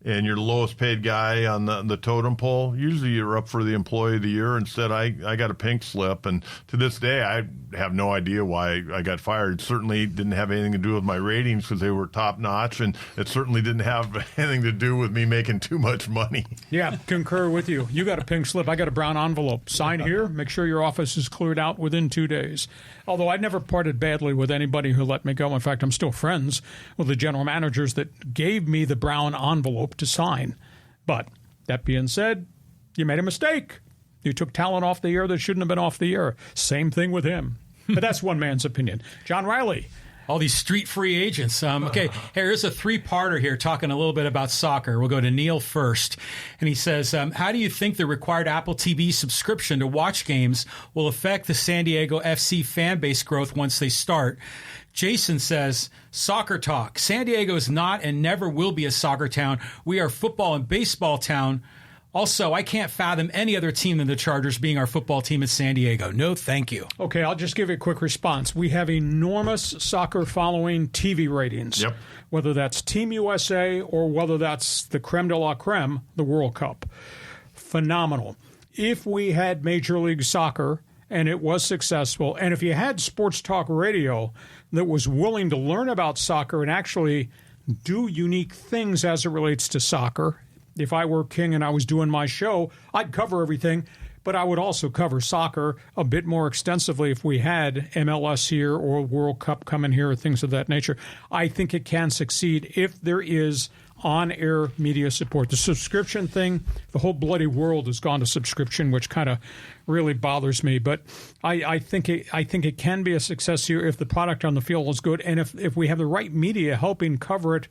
and you're the lowest paid guy on the totem pole, usually you're up for the Employee of the Year. Instead, I got a pink slip. And to this day, I have no idea why I got fired. It certainly didn't have anything to do with my ratings because they were top notch. And it certainly didn't have anything to do with me making too much money. Yeah, concur with you. You got a pink slip. I got a brown envelope. Sign here. Make sure your office is cleared out within 2 days. Although I never parted badly with anybody who let me go. In fact, I'm still friends with the general managers that gave me the brown envelope to sign. But that being said, you made a mistake. You took talent off the air that shouldn't have been off the air. Same thing with him. But that's one man's opinion. John Riley. All these street free agents. Okay, here's a three-parter here talking a little bit about soccer. We'll go to Neil first. And he says, how do you think the required Apple TV subscription to watch games will affect the San Diego FC fan base growth once they start? Jason says, soccer talk. San Diego is not and never will be a soccer town. We are a football and baseball town. Also, I can't fathom any other team than the Chargers being our football team in San Diego. No, thank you. Okay, I'll just give you a quick response. We have enormous soccer following TV ratings, Yep. Whether that's Team USA or whether that's the creme de la creme, the World Cup. Phenomenal. If we had Major League Soccer and it was successful, and if you had sports talk radio that was willing to learn about soccer and actually do unique things as it relates to soccer. If I were king and I was doing my show, I'd cover everything, but I would also cover soccer a bit more extensively if we had MLS here or World Cup coming here or things of that nature. I think it can succeed if there is on-air media support. The subscription thing, the whole bloody world has gone to subscription, which kind of really bothers me. But I think it can be a success here if the product on the field is good and if we have the right media helping cover it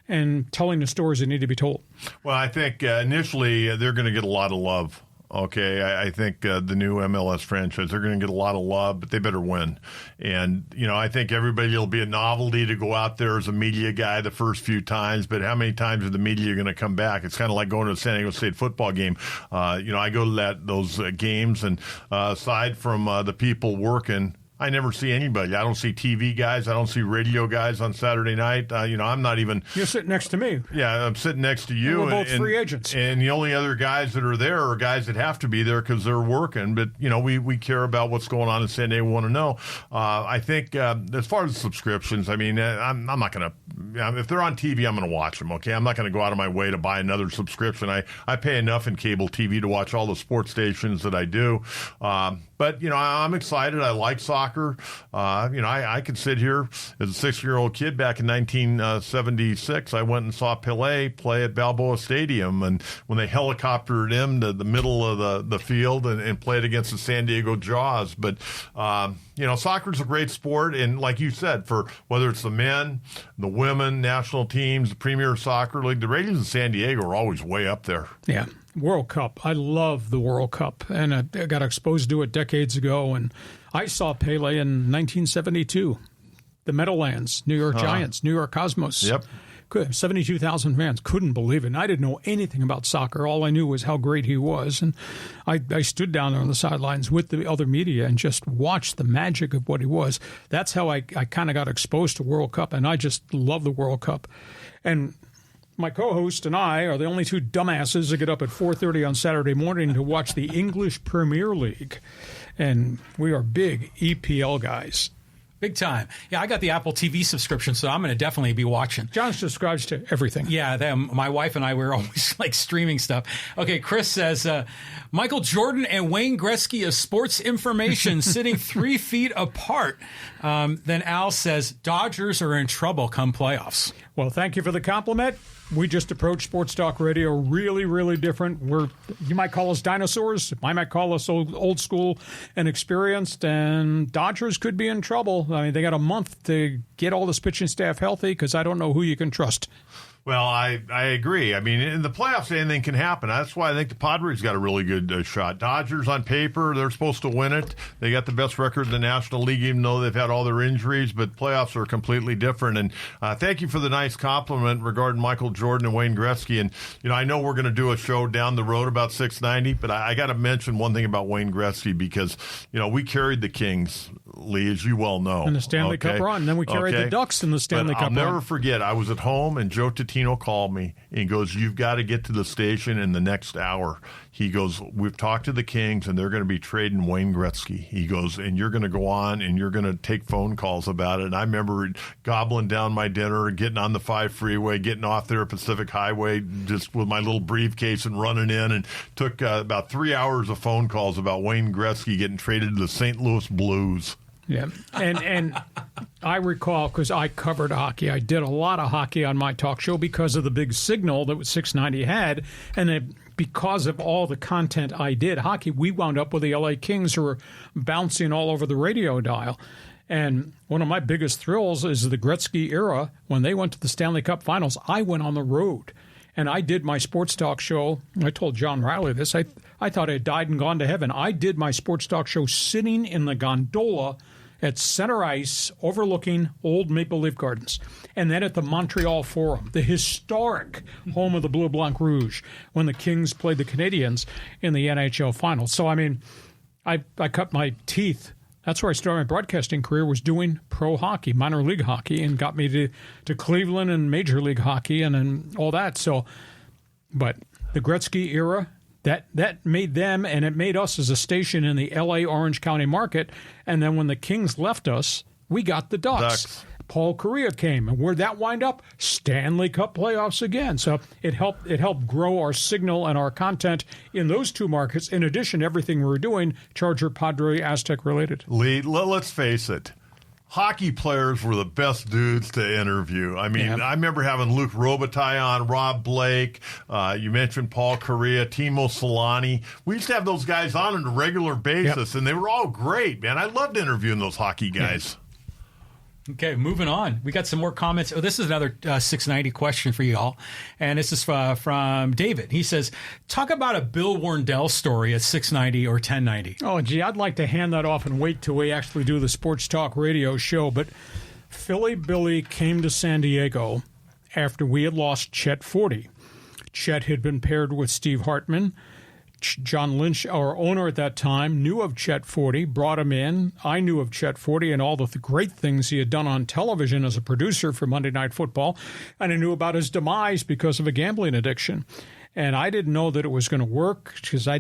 and telling the stories that need to be told. Well, I think initially they're going to get a lot of love. Okay, I think the new MLS franchise, they're going to get a lot of love, but they better win. And, I think everybody will be a novelty to go out there as a media guy the first few times, but how many times are the media going to come back? It's kind of like going to a San Diego State football game. I go to those games, and aside from the people working, I never see anybody. I don't see TV guys. I don't see radio guys on Saturday night. I'm not even. You're sitting next to me. Yeah, I'm sitting next to you. And we're both free agents. And the only other guys that are there are guys that have to be there because they're working. But, we care about what's going on in San Diego. We want to know. I think as far as subscriptions, I'm not going to. If they're on TV, I'm going to watch them, okay? I'm not going to go out of my way to buy another subscription. I pay enough in cable TV to watch all the sports stations that I do. But, I'm excited. I like soccer. I could sit here as a 6-year-old kid back in 1976. I went and saw Pelé play at Balboa Stadium, and when they helicoptered him to the middle of the field and played against the San Diego Jaws. But, soccer's a great sport, and like you said, for whether it's the men, the women, national teams, the Premier Soccer League, the ratings in San Diego are always way up there. Yeah. World Cup. I love the World Cup, and I got exposed to it decades ago, and I saw Pele in 1972. The Meadowlands, New York Giants, New York Cosmos. Yep. 72,000 fans. Couldn't believe it. And I didn't know anything about soccer. All I knew was how great he was. And I stood down there on the sidelines with the other media and just watched the magic of what he was. That's how I kind of got exposed to World Cup, and I just love the World Cup. And my co-host and I are the only two dumbasses that get up at 4:30 on Saturday morning to watch the English Premier League. And we are big EPL guys. Big time. Yeah, I got the Apple TV subscription, so I'm going to definitely be watching. John subscribes to everything. Yeah, my wife and I, we're always streaming stuff. Okay, Chris says, Michael Jordan and Wayne Gretzky of sports information sitting 3 feet apart. Then Al says, Dodgers are in trouble come playoffs. Well, thank you for the compliment. we just approach sports talk radio really, really different. You might call us dinosaurs. I might call us old school and experienced. And Dodgers could be in trouble. I mean, they got a month to get all this pitching staff healthy because I don't know who you can trust. Well, I agree. I mean, in the playoffs, anything can happen. That's why I think the Padres got a really good shot. Dodgers, on paper, they're supposed to win it. They got the best record in the National League, even though they've had all their injuries. But playoffs are completely different. And thank you for the nice compliment regarding Michael Jordan and Wayne Gretzky. And, I know we're going to do a show down the road about 690, but I got to mention one thing about Wayne Gretzky because, we carried the Kings, Lee, as you well know. In the Stanley Cup run. And then we carried the Ducks in the Stanley Cup run. I'll never forget, I was at home and Joe Tatino called me and he goes, "You've got to get to the station in the next hour." He goes, "We've talked to the Kings and they're going to be trading Wayne Gretzky." He goes, "And you're going to go on and you're going to take phone calls about it." And I remember gobbling down my dinner, getting on the 5 freeway, getting off there at Pacific Highway just with my little briefcase and running in, and took about 3 hours of phone calls about Wayne Gretzky getting traded to the St. Louis Blues. Yeah, and I recall, because I covered hockey, I did a lot of hockey on my talk show because of the big signal that 690 had, and because of all the content I did, hockey, we wound up with the LA Kings who were bouncing all over the radio dial. And one of my biggest thrills is the Gretzky era. When they went to the Stanley Cup Finals, I went on the road. And I did my sports talk show. I told John Riley this. I thought I had died and gone to heaven. I did my sports talk show sitting in the gondola at center ice overlooking old Maple Leaf Gardens. And then at the Montreal Forum, the historic home of the Bleu Blanc Rouge, when the Kings played the Canadiens in the NHL Finals. So, I mean, I cut my teeth. That's where I started my broadcasting career, was doing pro hockey, minor league hockey, and got me to Cleveland and Major League Hockey and all that. So, but the Gretzky era, that made them, and it made us as a station in the L.A. Orange County market. And then when the Kings left us, we got the Ducks. Paul Correa came, and where'd that wind up? Stanley Cup playoffs again. So it helped grow our signal and our content in those two markets. In addition to everything we were doing, Charger, Padre, Aztec related. Lee, let's face it. Hockey players were the best dudes to interview. I mean, I remember having Luke Robitaille on, Rob Blake. You mentioned Paul Correa, Timo Solani. We used to have those guys on a regular basis, and they were all great, man. I loved interviewing those hockey guys. Okay, moving on. We got some more comments. Oh, this is another 690 question for you all. And this is from David. He says, talk about a Bill Warndell story at 690 or 1090. Oh, gee, I'd like to hand that off and wait till we actually do the sports talk radio show. But Philly Billy came to San Diego after we had lost Chet Forte. Chet had been paired with Steve Hartman. John Lynch, our owner at that time, knew of Chet Forte, brought him in. I knew of Chet Forte and all the great things he had done on television as a producer for Monday Night Football, and I knew about his demise because of a gambling addiction. And I didn't know that it was going to work because I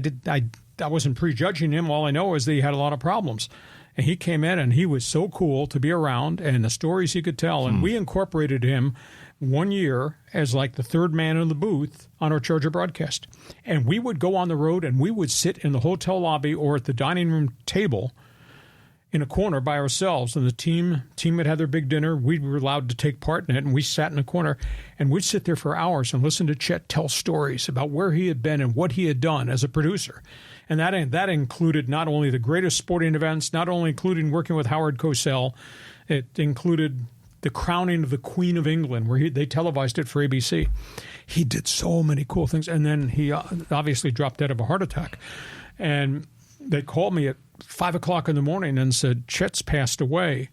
wasn't prejudging him. All I know is that he had a lot of problems. And he came in, and he was so cool to be around, and the stories he could tell. And we incorporated him 1 year as like the third man in the booth on our Charger broadcast. And we would go on the road, and we would sit in the hotel lobby or at the dining room table in a corner by ourselves. And the team had had their big dinner. We were allowed to take part in it, and we sat in a corner. And we'd sit there for hours and listen to Chet tell stories about where he had been and what he had done as a producer. And that included not only the greatest sporting events, not only including working with Howard Cosell, it included the crowning of the Queen of England, where they televised it for ABC. He did so many cool things. And then he obviously dropped dead of a heart attack. And they called me at 5 o'clock in the morning and said, Chet's passed away.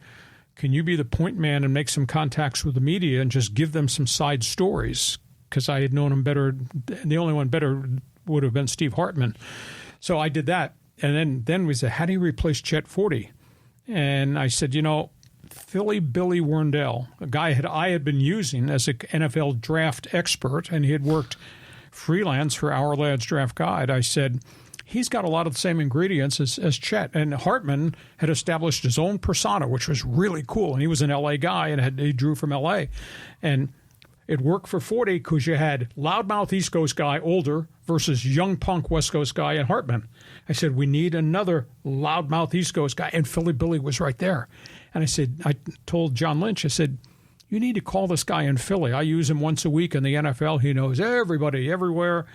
Can you be the point man and make some contacts with the media and just give them some side stories? Because I had known him better. The only one better would have been Steve Hartman. So I did that. And then we said, how do you replace Chet Forte? And I said, Philly Billy Warndell, a guy I had been using as an NFL draft expert, and he had worked freelance for Our Lads Draft Guide. I said, he's got a lot of the same ingredients as Chet. And Hartman had established his own persona, which was really cool. And he was an L.A. guy, and he drew from L.A. And it worked for Forte because you had loudmouth East Coast guy, older, versus young punk West Coast guy and Hartman. I said, we need another loudmouth East Coast guy. And Philly Billy was right there. And I told John Lynch, I said, you need to call this guy in Philly. I use him once a week in the NFL. He knows everybody everywhere.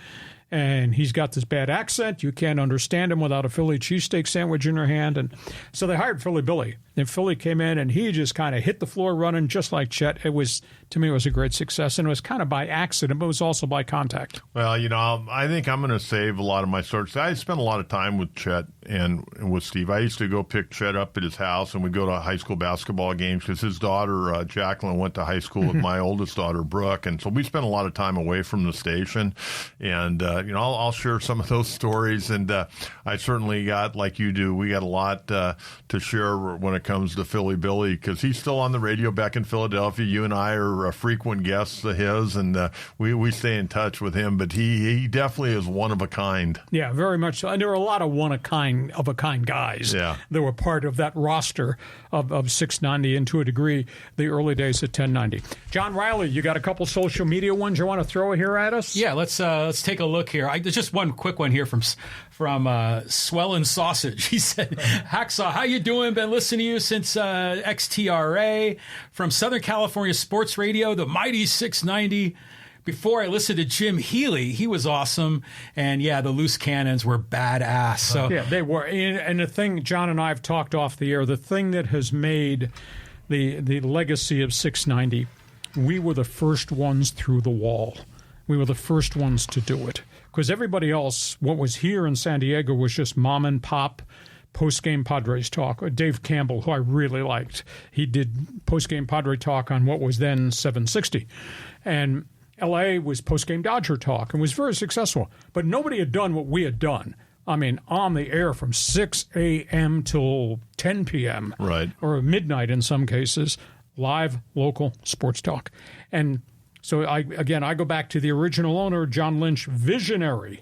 And he's got this bad accent. You can't understand him without a Philly cheesesteak sandwich in your hand. And so they hired Philly Billy. And Philly came in, and he just kind of hit the floor running just like Chet. It was, to me, it was a great success. And it was kind of by accident, but it was also by contact. Well, I think I'm going to save a lot of my stories. I spent a lot of time with Chet and with Steve. I used to go pick Chet up at his house, and we'd go to high school basketball games because his daughter, Jacqueline, went to high school with my oldest daughter, Brooke. And so we spent a lot of time away from the station. And, I'll share some of those stories. And I certainly got, like you do, we got a lot to share when it comes to Philly Billy, because he's still on the radio back in Philadelphia. You and I are frequent guests of his, and we stay in touch with him. But he definitely is one of a kind. Yeah, very much so. And there were a lot of one of a kind guys that were part of that roster of 690, and to a degree, the early days of 1090. John Riley, you got a couple social media ones you want to throw here at us? Yeah, let's take a look here. There's just one quick one here from Swellin' Sausage. He said, Hacksaw, how you doing? Been listening to you since XTRA. From Southern California Sports Radio, the mighty 690. Before I listened to Jim Healy, he was awesome. And, yeah, the Loose Cannons were badass. So yeah, they were. And the thing, John and I have talked off the air, the thing that has made the legacy of 690, we were the first ones through the wall. We were the first ones to do it. Because everybody else, what was here in San Diego was just mom and pop post-game Padres talk. Dave Campbell, who I really liked, he did post-game Padre talk on what was then 760. And L.A. was post-game Dodger talk and was very successful. But nobody had done what we had done. I mean, on the air from 6 a.m. till 10 p.m. Right. Or midnight in some cases, live local sports talk. And so, I go back to the original owner, John Lynch, visionary.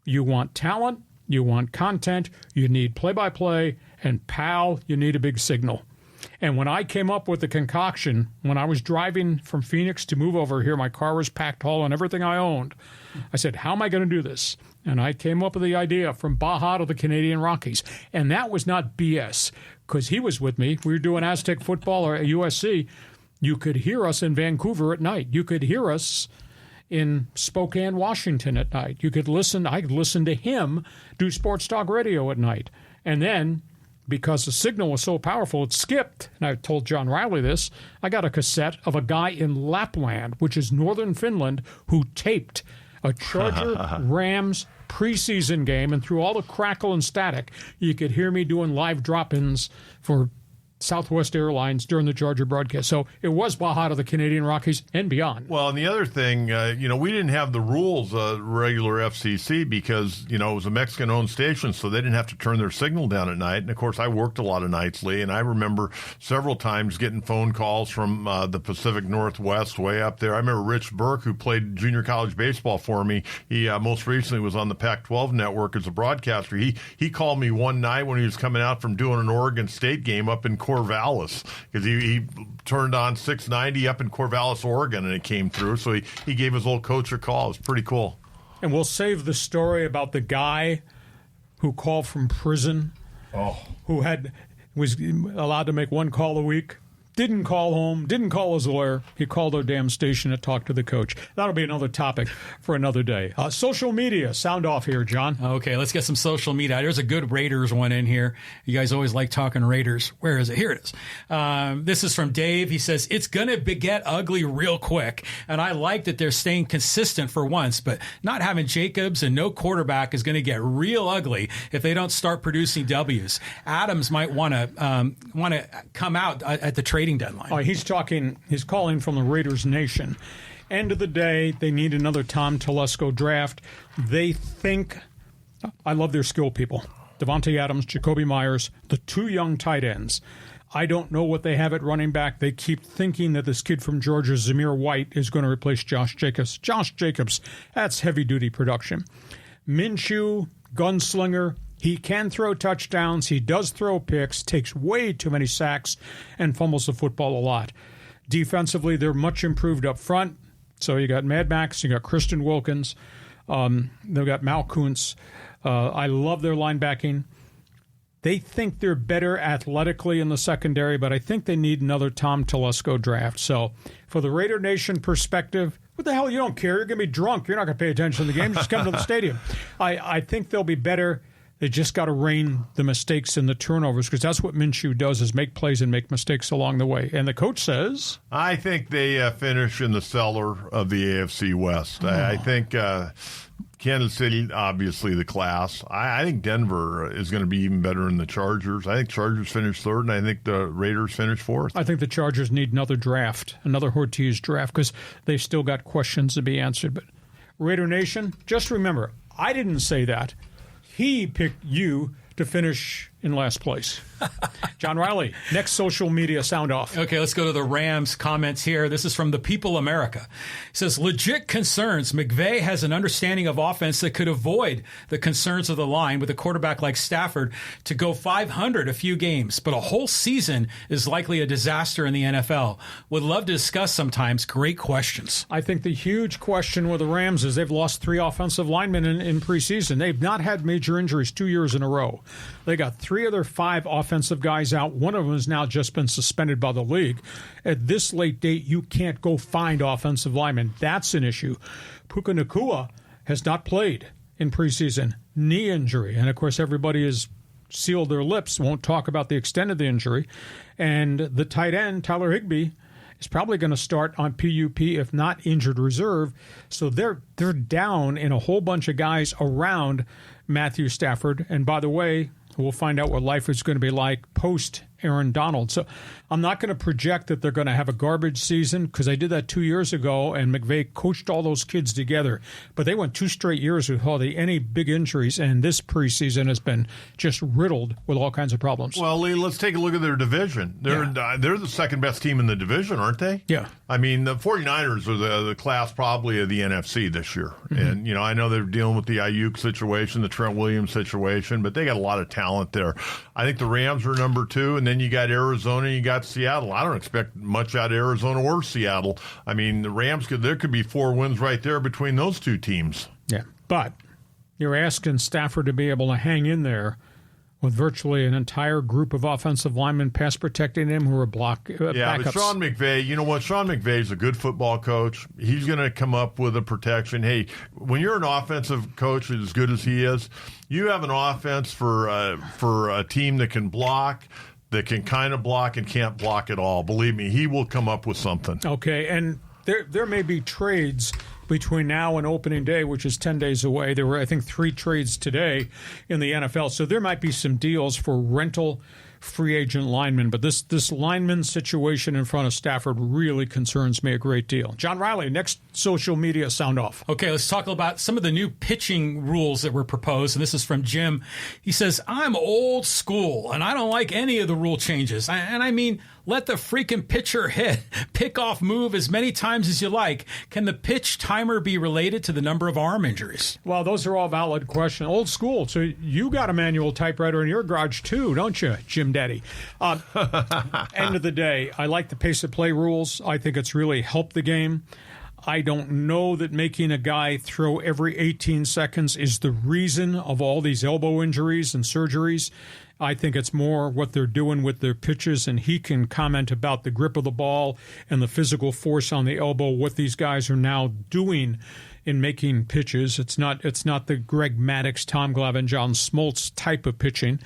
You want talent, you want content, you need play-by-play, and pal, you need a big signal. And when I came up with the concoction, when I was driving from Phoenix to move over here, my car was packed full and everything I owned. I said, how am I going to do this? And I came up with the idea from Baja to the Canadian Rockies. And that was not BS, because he was with me. We were doing Aztec football or at USC. You could hear us in Vancouver at night. You could hear us in Spokane, Washington at night. I could listen to him do sports talk radio at night. And then, because the signal was so powerful, it skipped. And I told John Riley this. I got a cassette of a guy in Lapland, which is northern Finland, who taped a Charger-Rams preseason game. And through all the crackle and static, you could hear me doing live drop-ins for Southwest Airlines during the Georgia broadcast. So it was Baja to the Canadian Rockies and beyond. Well, and the other thing, we didn't have the rules, regular FCC, because, it was a Mexican-owned station, so they didn't have to turn their signal down at night. And, of course, I worked a lot of nights, Lee, and I remember several times getting phone calls from the Pacific Northwest way up there. I remember Rich Burke, who played junior college baseball for me. He most recently was on the Pac-12 network as a broadcaster. He called me one night when he was coming out from doing an Oregon State game up in Corvallis, because he turned on 690 up in Corvallis, Oregon, and it came through. So he gave his old coach a call. It was pretty cool. And we'll save the story about the guy who called from prison, who was allowed to make one call a week, didn't call home, didn't call his lawyer. He called our damn station to talk to the coach. That'll be another topic for another day. Social media, sound off here, John. Okay, let's get some social media. There's a good Raiders one in here. You guys always like talking Raiders. Where is it? Here it is. This is from Dave. He says, it's going to get ugly real quick. And I like that they're staying consistent for once, but not having Jacobs and no quarterback is going to get real ugly if they don't start producing W's. Adams might want to come out at the trading deadline. He's calling from the Raiders Nation. End of the day, they need another Tom Telesco draft. They think, I love their skill people. Devontae Adams, Jacoby Myers, the two young tight ends. I don't know what they have at running back. They keep thinking that this kid from Georgia, Zamir White, is going to replace Josh Jacobs. Josh Jacobs, that's heavy-duty production. Minshew, gunslinger. He can throw touchdowns. He does throw picks, takes way too many sacks, and fumbles the football a lot. Defensively, they're much improved up front. So you got Mad Max, you got Christian Wilkins, they've got Mal Kuntz. I love their linebacking. They think they're better athletically in the secondary, but I think they need another Tom Telesco draft. So for the Raider Nation perspective, what the hell, you don't care. You're going to be drunk. You're not going to pay attention to the game. Just come to the stadium. I think they'll be better. They just got to rein the mistakes and the turnovers, because that's what Minshew does, is make plays and make mistakes along the way. And the coach says, I think they finish in the cellar of the AFC West. I think Kansas City, obviously the class. I think Denver is going to be even better than the Chargers. I think Chargers finish third, and I think the Raiders finish fourth. I think the Chargers need another draft, another Ortiz draft, because they've still got questions to be answered. But Raider Nation, just remember, I didn't say that. He picked you to finish in last place. John Riley, next social media sound off. Okay, let's go to the Rams comments here. This is from the People America. It says, legit concerns. McVay has an understanding of offense that could avoid the concerns of the line with a quarterback like Stafford to go 500 a few games, but a whole season is likely a disaster in the NFL. Would love to discuss sometimes. Great questions. I think the huge question with the Rams is they've lost 3 offensive linemen in preseason. They've not had major injuries 2 years in a row. They got 3 of their 5 offensive guys out. One of them has now just been suspended by the league. At this late date, you can't go find offensive linemen. That's an issue. Puka Nacua has not played in preseason. Knee injury. And, of course, everybody has sealed their lips, won't talk about the extent of the injury. And the tight end, Tyler Higbee, is probably going to start on PUP, if not injured reserve. So they're down in a whole bunch of guys around Matthew Stafford. And by the way, we'll find out what life is going to be like post Aaron Donald. So I'm not going to project that they're going to have a garbage season, because I did that 2 years ago, and McVay coached all those kids together. But they went 2 straight years with hardly any big injuries, and this preseason has been just riddled with all kinds of problems. Well, Lee, let's take a look at their division. They're the second best team in the division, aren't they? Yeah. I mean, the 49ers are the class probably of the NFC this year. Mm-hmm. And, you know, I know they're dealing with the Ayuk situation, the Trent Williams situation, but they got a lot of talent there. I think the Rams are number 2, and then you got Arizona and you got Seattle. I don't expect much out of Arizona or Seattle. I mean, the Rams, there could be 4 wins right there between those 2 teams. Yeah, but you're asking Stafford to be able to hang in there with virtually an entire group of offensive linemen pass protecting him who are backups. But Sean McVay, you know what? Sean McVay's a good football coach. He's going to come up with a protection. Hey, when you're an offensive coach as good as he is, you have an offense for a team that can block, that can kind of block and can't block at all. Believe me, he will come up with something. Okay, and there may be trades between now and opening day, which is 10 days away. There were, I think, 3 trades today in the NFL. So there might be some deals for rental free agent linemen. But this lineman situation in front of Stafford really concerns me a great deal. John Riley, next social media sound off. Okay, let's talk about some of the new pitching rules that were proposed. And this is from Jim. He says, I'm old school, and I don't like any of the rule changes. And I mean, let the freaking pitcher hit. Pick off move as many times as you like. Can the pitch timer be related to the number of arm injuries? Well, those are all valid questions. Old school. So you got a manual typewriter in your garage too, don't you, Jim Daddy? End of the day, I like the pace of play rules. I think it's really helped the game. I don't know that making a guy throw every 18 seconds is the reason of all these elbow injuries and surgeries. I think it's more what they're doing with their pitches, and he can comment about the grip of the ball and the physical force on the elbow, what these guys are now doing in making pitches. It's not the Greg Maddux, Tom Glavine, John Smoltz type of pitching.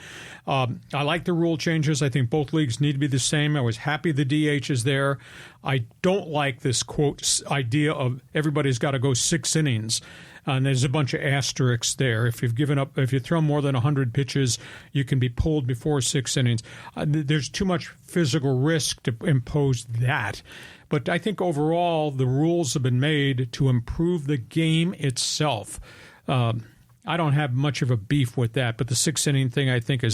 I like the rule changes. I think both leagues need to be the same. I was happy the DH is there. I don't like this, quote, idea of everybody's got to go 6 innings. And there's a bunch of asterisks there. If you've given up, if you throw more than 100 pitches, you can be pulled before 6 innings. There's too much physical risk to impose that. But I think overall the rules have been made to improve the game itself. I don't have much of a beef with that, but the 6-inning thing I think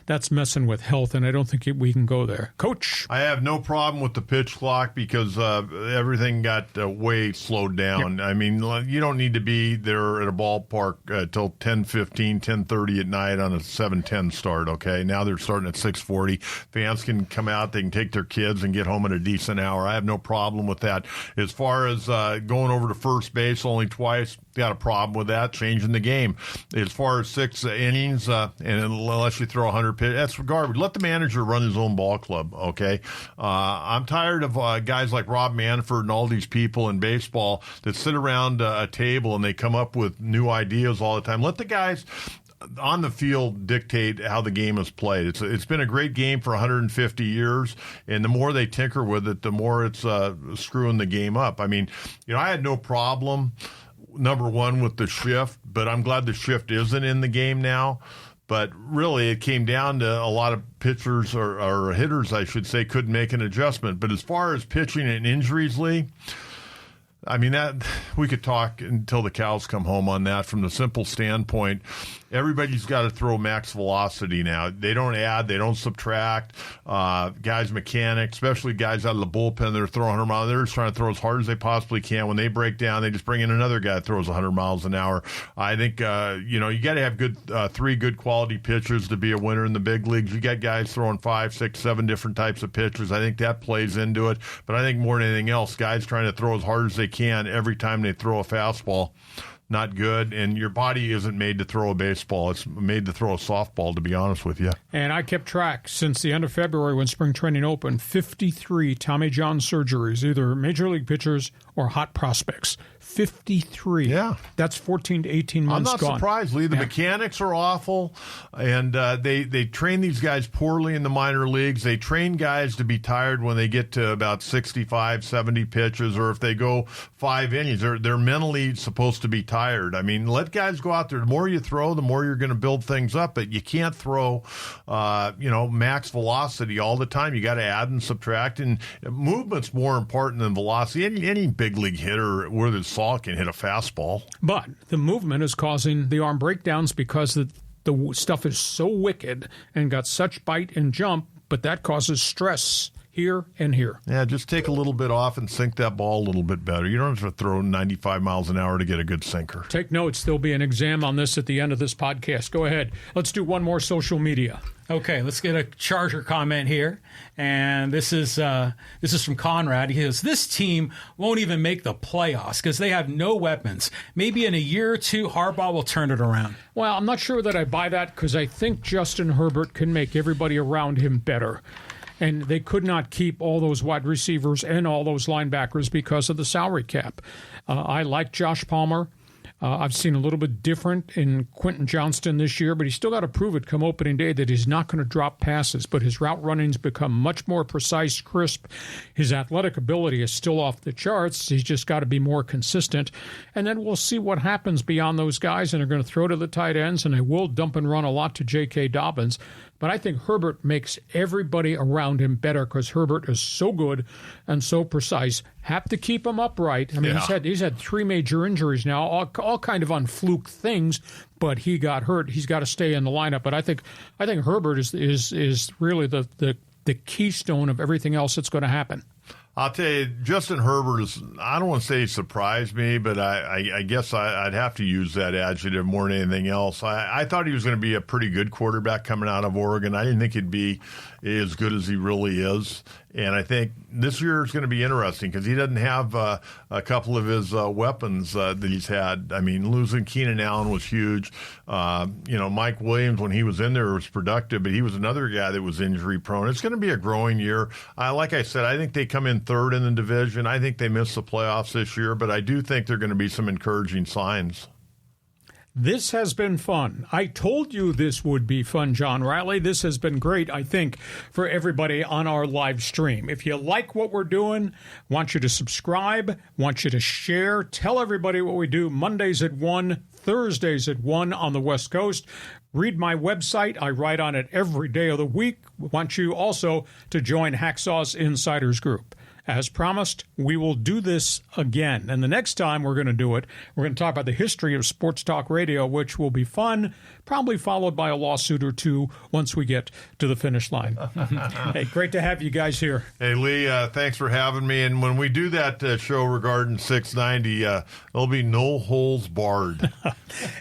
that's messing with health, and I don't think we can go there. Coach? I have no problem with the pitch clock because everything got way slowed down. Yep. I mean, you don't need to be there at a ballpark till 10:15, 10:30 at night on a 7:10 start, okay? Now they're starting at 6:40. Fans can come out, they can take their kids and get home at a decent hour. I have no problem with that. As far as going over to first base only twice, got a problem with that, changing the game. as far as 6 innings, and unless you throw 100 pitches, that's garbage. Let the manager run his own ball club, okay? I'm tired of guys like Rob Manfred and all these people in baseball that sit around a table and they come up with new ideas all the time. Let the guys on the field dictate how the game is played. It's been a great game for 150 years, and the more they tinker with it, the more it's screwing the game up. I mean, I had no problem, number one, with the shift, but I'm glad the shift isn't in the game now. But really, it came down to a lot of pitchers or hitters, I should say, couldn't make an adjustment. But as far as pitching and injuries, Lee, I mean, that we could talk until the cows come home on that from the simple standpoint. Everybody's got to throw max velocity now. They don't add, they don't subtract. Guys, mechanics, especially guys out of the bullpen, they're throwing 100 miles. They're just trying to throw as hard as they possibly can. When they break down, they just bring in another guy that throws 100 miles an hour. I think, you got to have good 3 good quality pitchers to be a winner in the big leagues. You got guys throwing 5, 6, 7 different types of pitchers. I think that plays into it. But I think more than anything else, guys trying to throw as hard as they can every time they throw a fastball. Not good, and your body isn't made to throw a baseball. It's made to throw a softball, to be honest with you. And I kept track since the end of February when spring training opened, 53 Tommy John surgeries, either major league pitchers or hot prospects. 53. Yeah. That's 14 to 18 months I'm not gone. surprised, Lee. The mechanics are awful, and they train these guys poorly in the minor leagues. They train guys to be tired when they get to about 65, 70 pitches, or if they go 5 innings. They're mentally supposed to be tired. I mean, let guys go out there. The more you throw, the more you're going to build things up, but you can't throw, max velocity all the time. You got to add and subtract, and movement's more important than velocity. Any big league hitter with his saw can hit a fastball. But the movement is causing the arm breakdowns because the stuff is so wicked and got such bite and jump, but that causes stress here and here. Yeah, just take a little bit off and sink that ball a little bit better. You don't have to throw 95 miles an hour to get a good sinker. Take notes. There'll be an exam on this at the end of this podcast. Go ahead. Let's do one more social media. Okay, let's get a Charger comment here. And this is from Conrad. He says, this team won't even make the playoffs because they have no weapons. Maybe in a year or two, Harbaugh will turn it around. Well, I'm not sure that I buy that because I think Justin Herbert can make everybody around him better. And they could not keep all those wide receivers and all those linebackers because of the salary cap. I like Josh Palmer. I've seen a little bit different in Quentin Johnston this year, but he's still got to prove it come opening day that he's not going to drop passes. But his route running's become much more precise, crisp. His athletic ability is still off the charts. He's just got to be more consistent. And then we'll see what happens beyond those guys, and they're going to throw to the tight ends, and they will dump and run a lot to J.K. Dobbins. But I think Herbert makes everybody around him better because Herbert is so good and so precise. Have to keep him upright. I mean, he's had 3 major injuries now, all kind of on fluke things, but he got hurt. He's got to stay in the lineup. But I think Herbert is really the keystone of everything else that's going to happen. I'll tell you, Justin Herbert is, I don't want to say he surprised me, but I guess I'd have to use that adjective more than anything else. I thought he was going to be a pretty good quarterback coming out of Oregon. I didn't think he'd be as good as he really is. And I think this year is going to be interesting because he doesn't have a couple of his weapons that he's had. I mean, losing Keenan Allen was huge. Mike Williams, when he was in there, was productive, but he was another guy that was injury prone. It's going to be a growing year. Like I said, I think they come in 3rd in the division. I think they miss the playoffs this year, but I do think there are going to be some encouraging signs. This has been fun. I told you this would be fun, John Riley. This has been great, I think, for everybody on our live stream. If you like what we're doing, want you to subscribe, want you to share, tell everybody what we do Mondays at 1, Thursdays at 1 on the West Coast. Read my website. I write on it every day of the week. Want you also to join Hacksaw's Insiders Group. As promised, we will do this again. And the next time we're going to do it, we're going to talk about the history of sports talk radio, which will be fun, probably followed by a lawsuit or two once we get to the finish line. Hey, great to have you guys here. Hey, Lee, thanks for having me. And when we do that show regarding 690, there'll be no holes barred.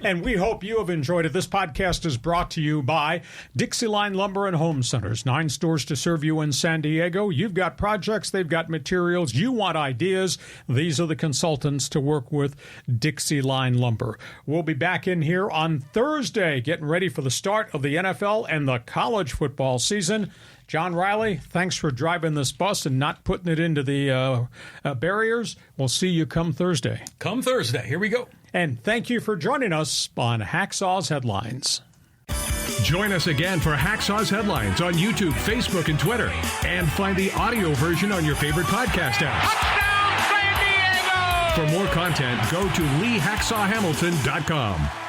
And we hope you have enjoyed it. This podcast is brought to you by DIXIELINE Lumber and Home Centers. 9 stores to serve you in San Diego. You've got projects, they've got materials, you want ideas, these are the consultants to work with, DIXIELINE Lumber. We'll be back in here on Thursday, getting ready for the start of the NFL and the college football season. John Riley, thanks for driving this bus and not putting it into the barriers. We'll see you come Thursday. Come Thursday. Here we go. And thank you for joining us on Hacksaw's Headlines. Join us again for Hacksaw's Headlines on YouTube, Facebook, and Twitter. And find the audio version on your favorite podcast apps. Touchdown, San Diego! For more content, go to LeeHacksawHamilton.com.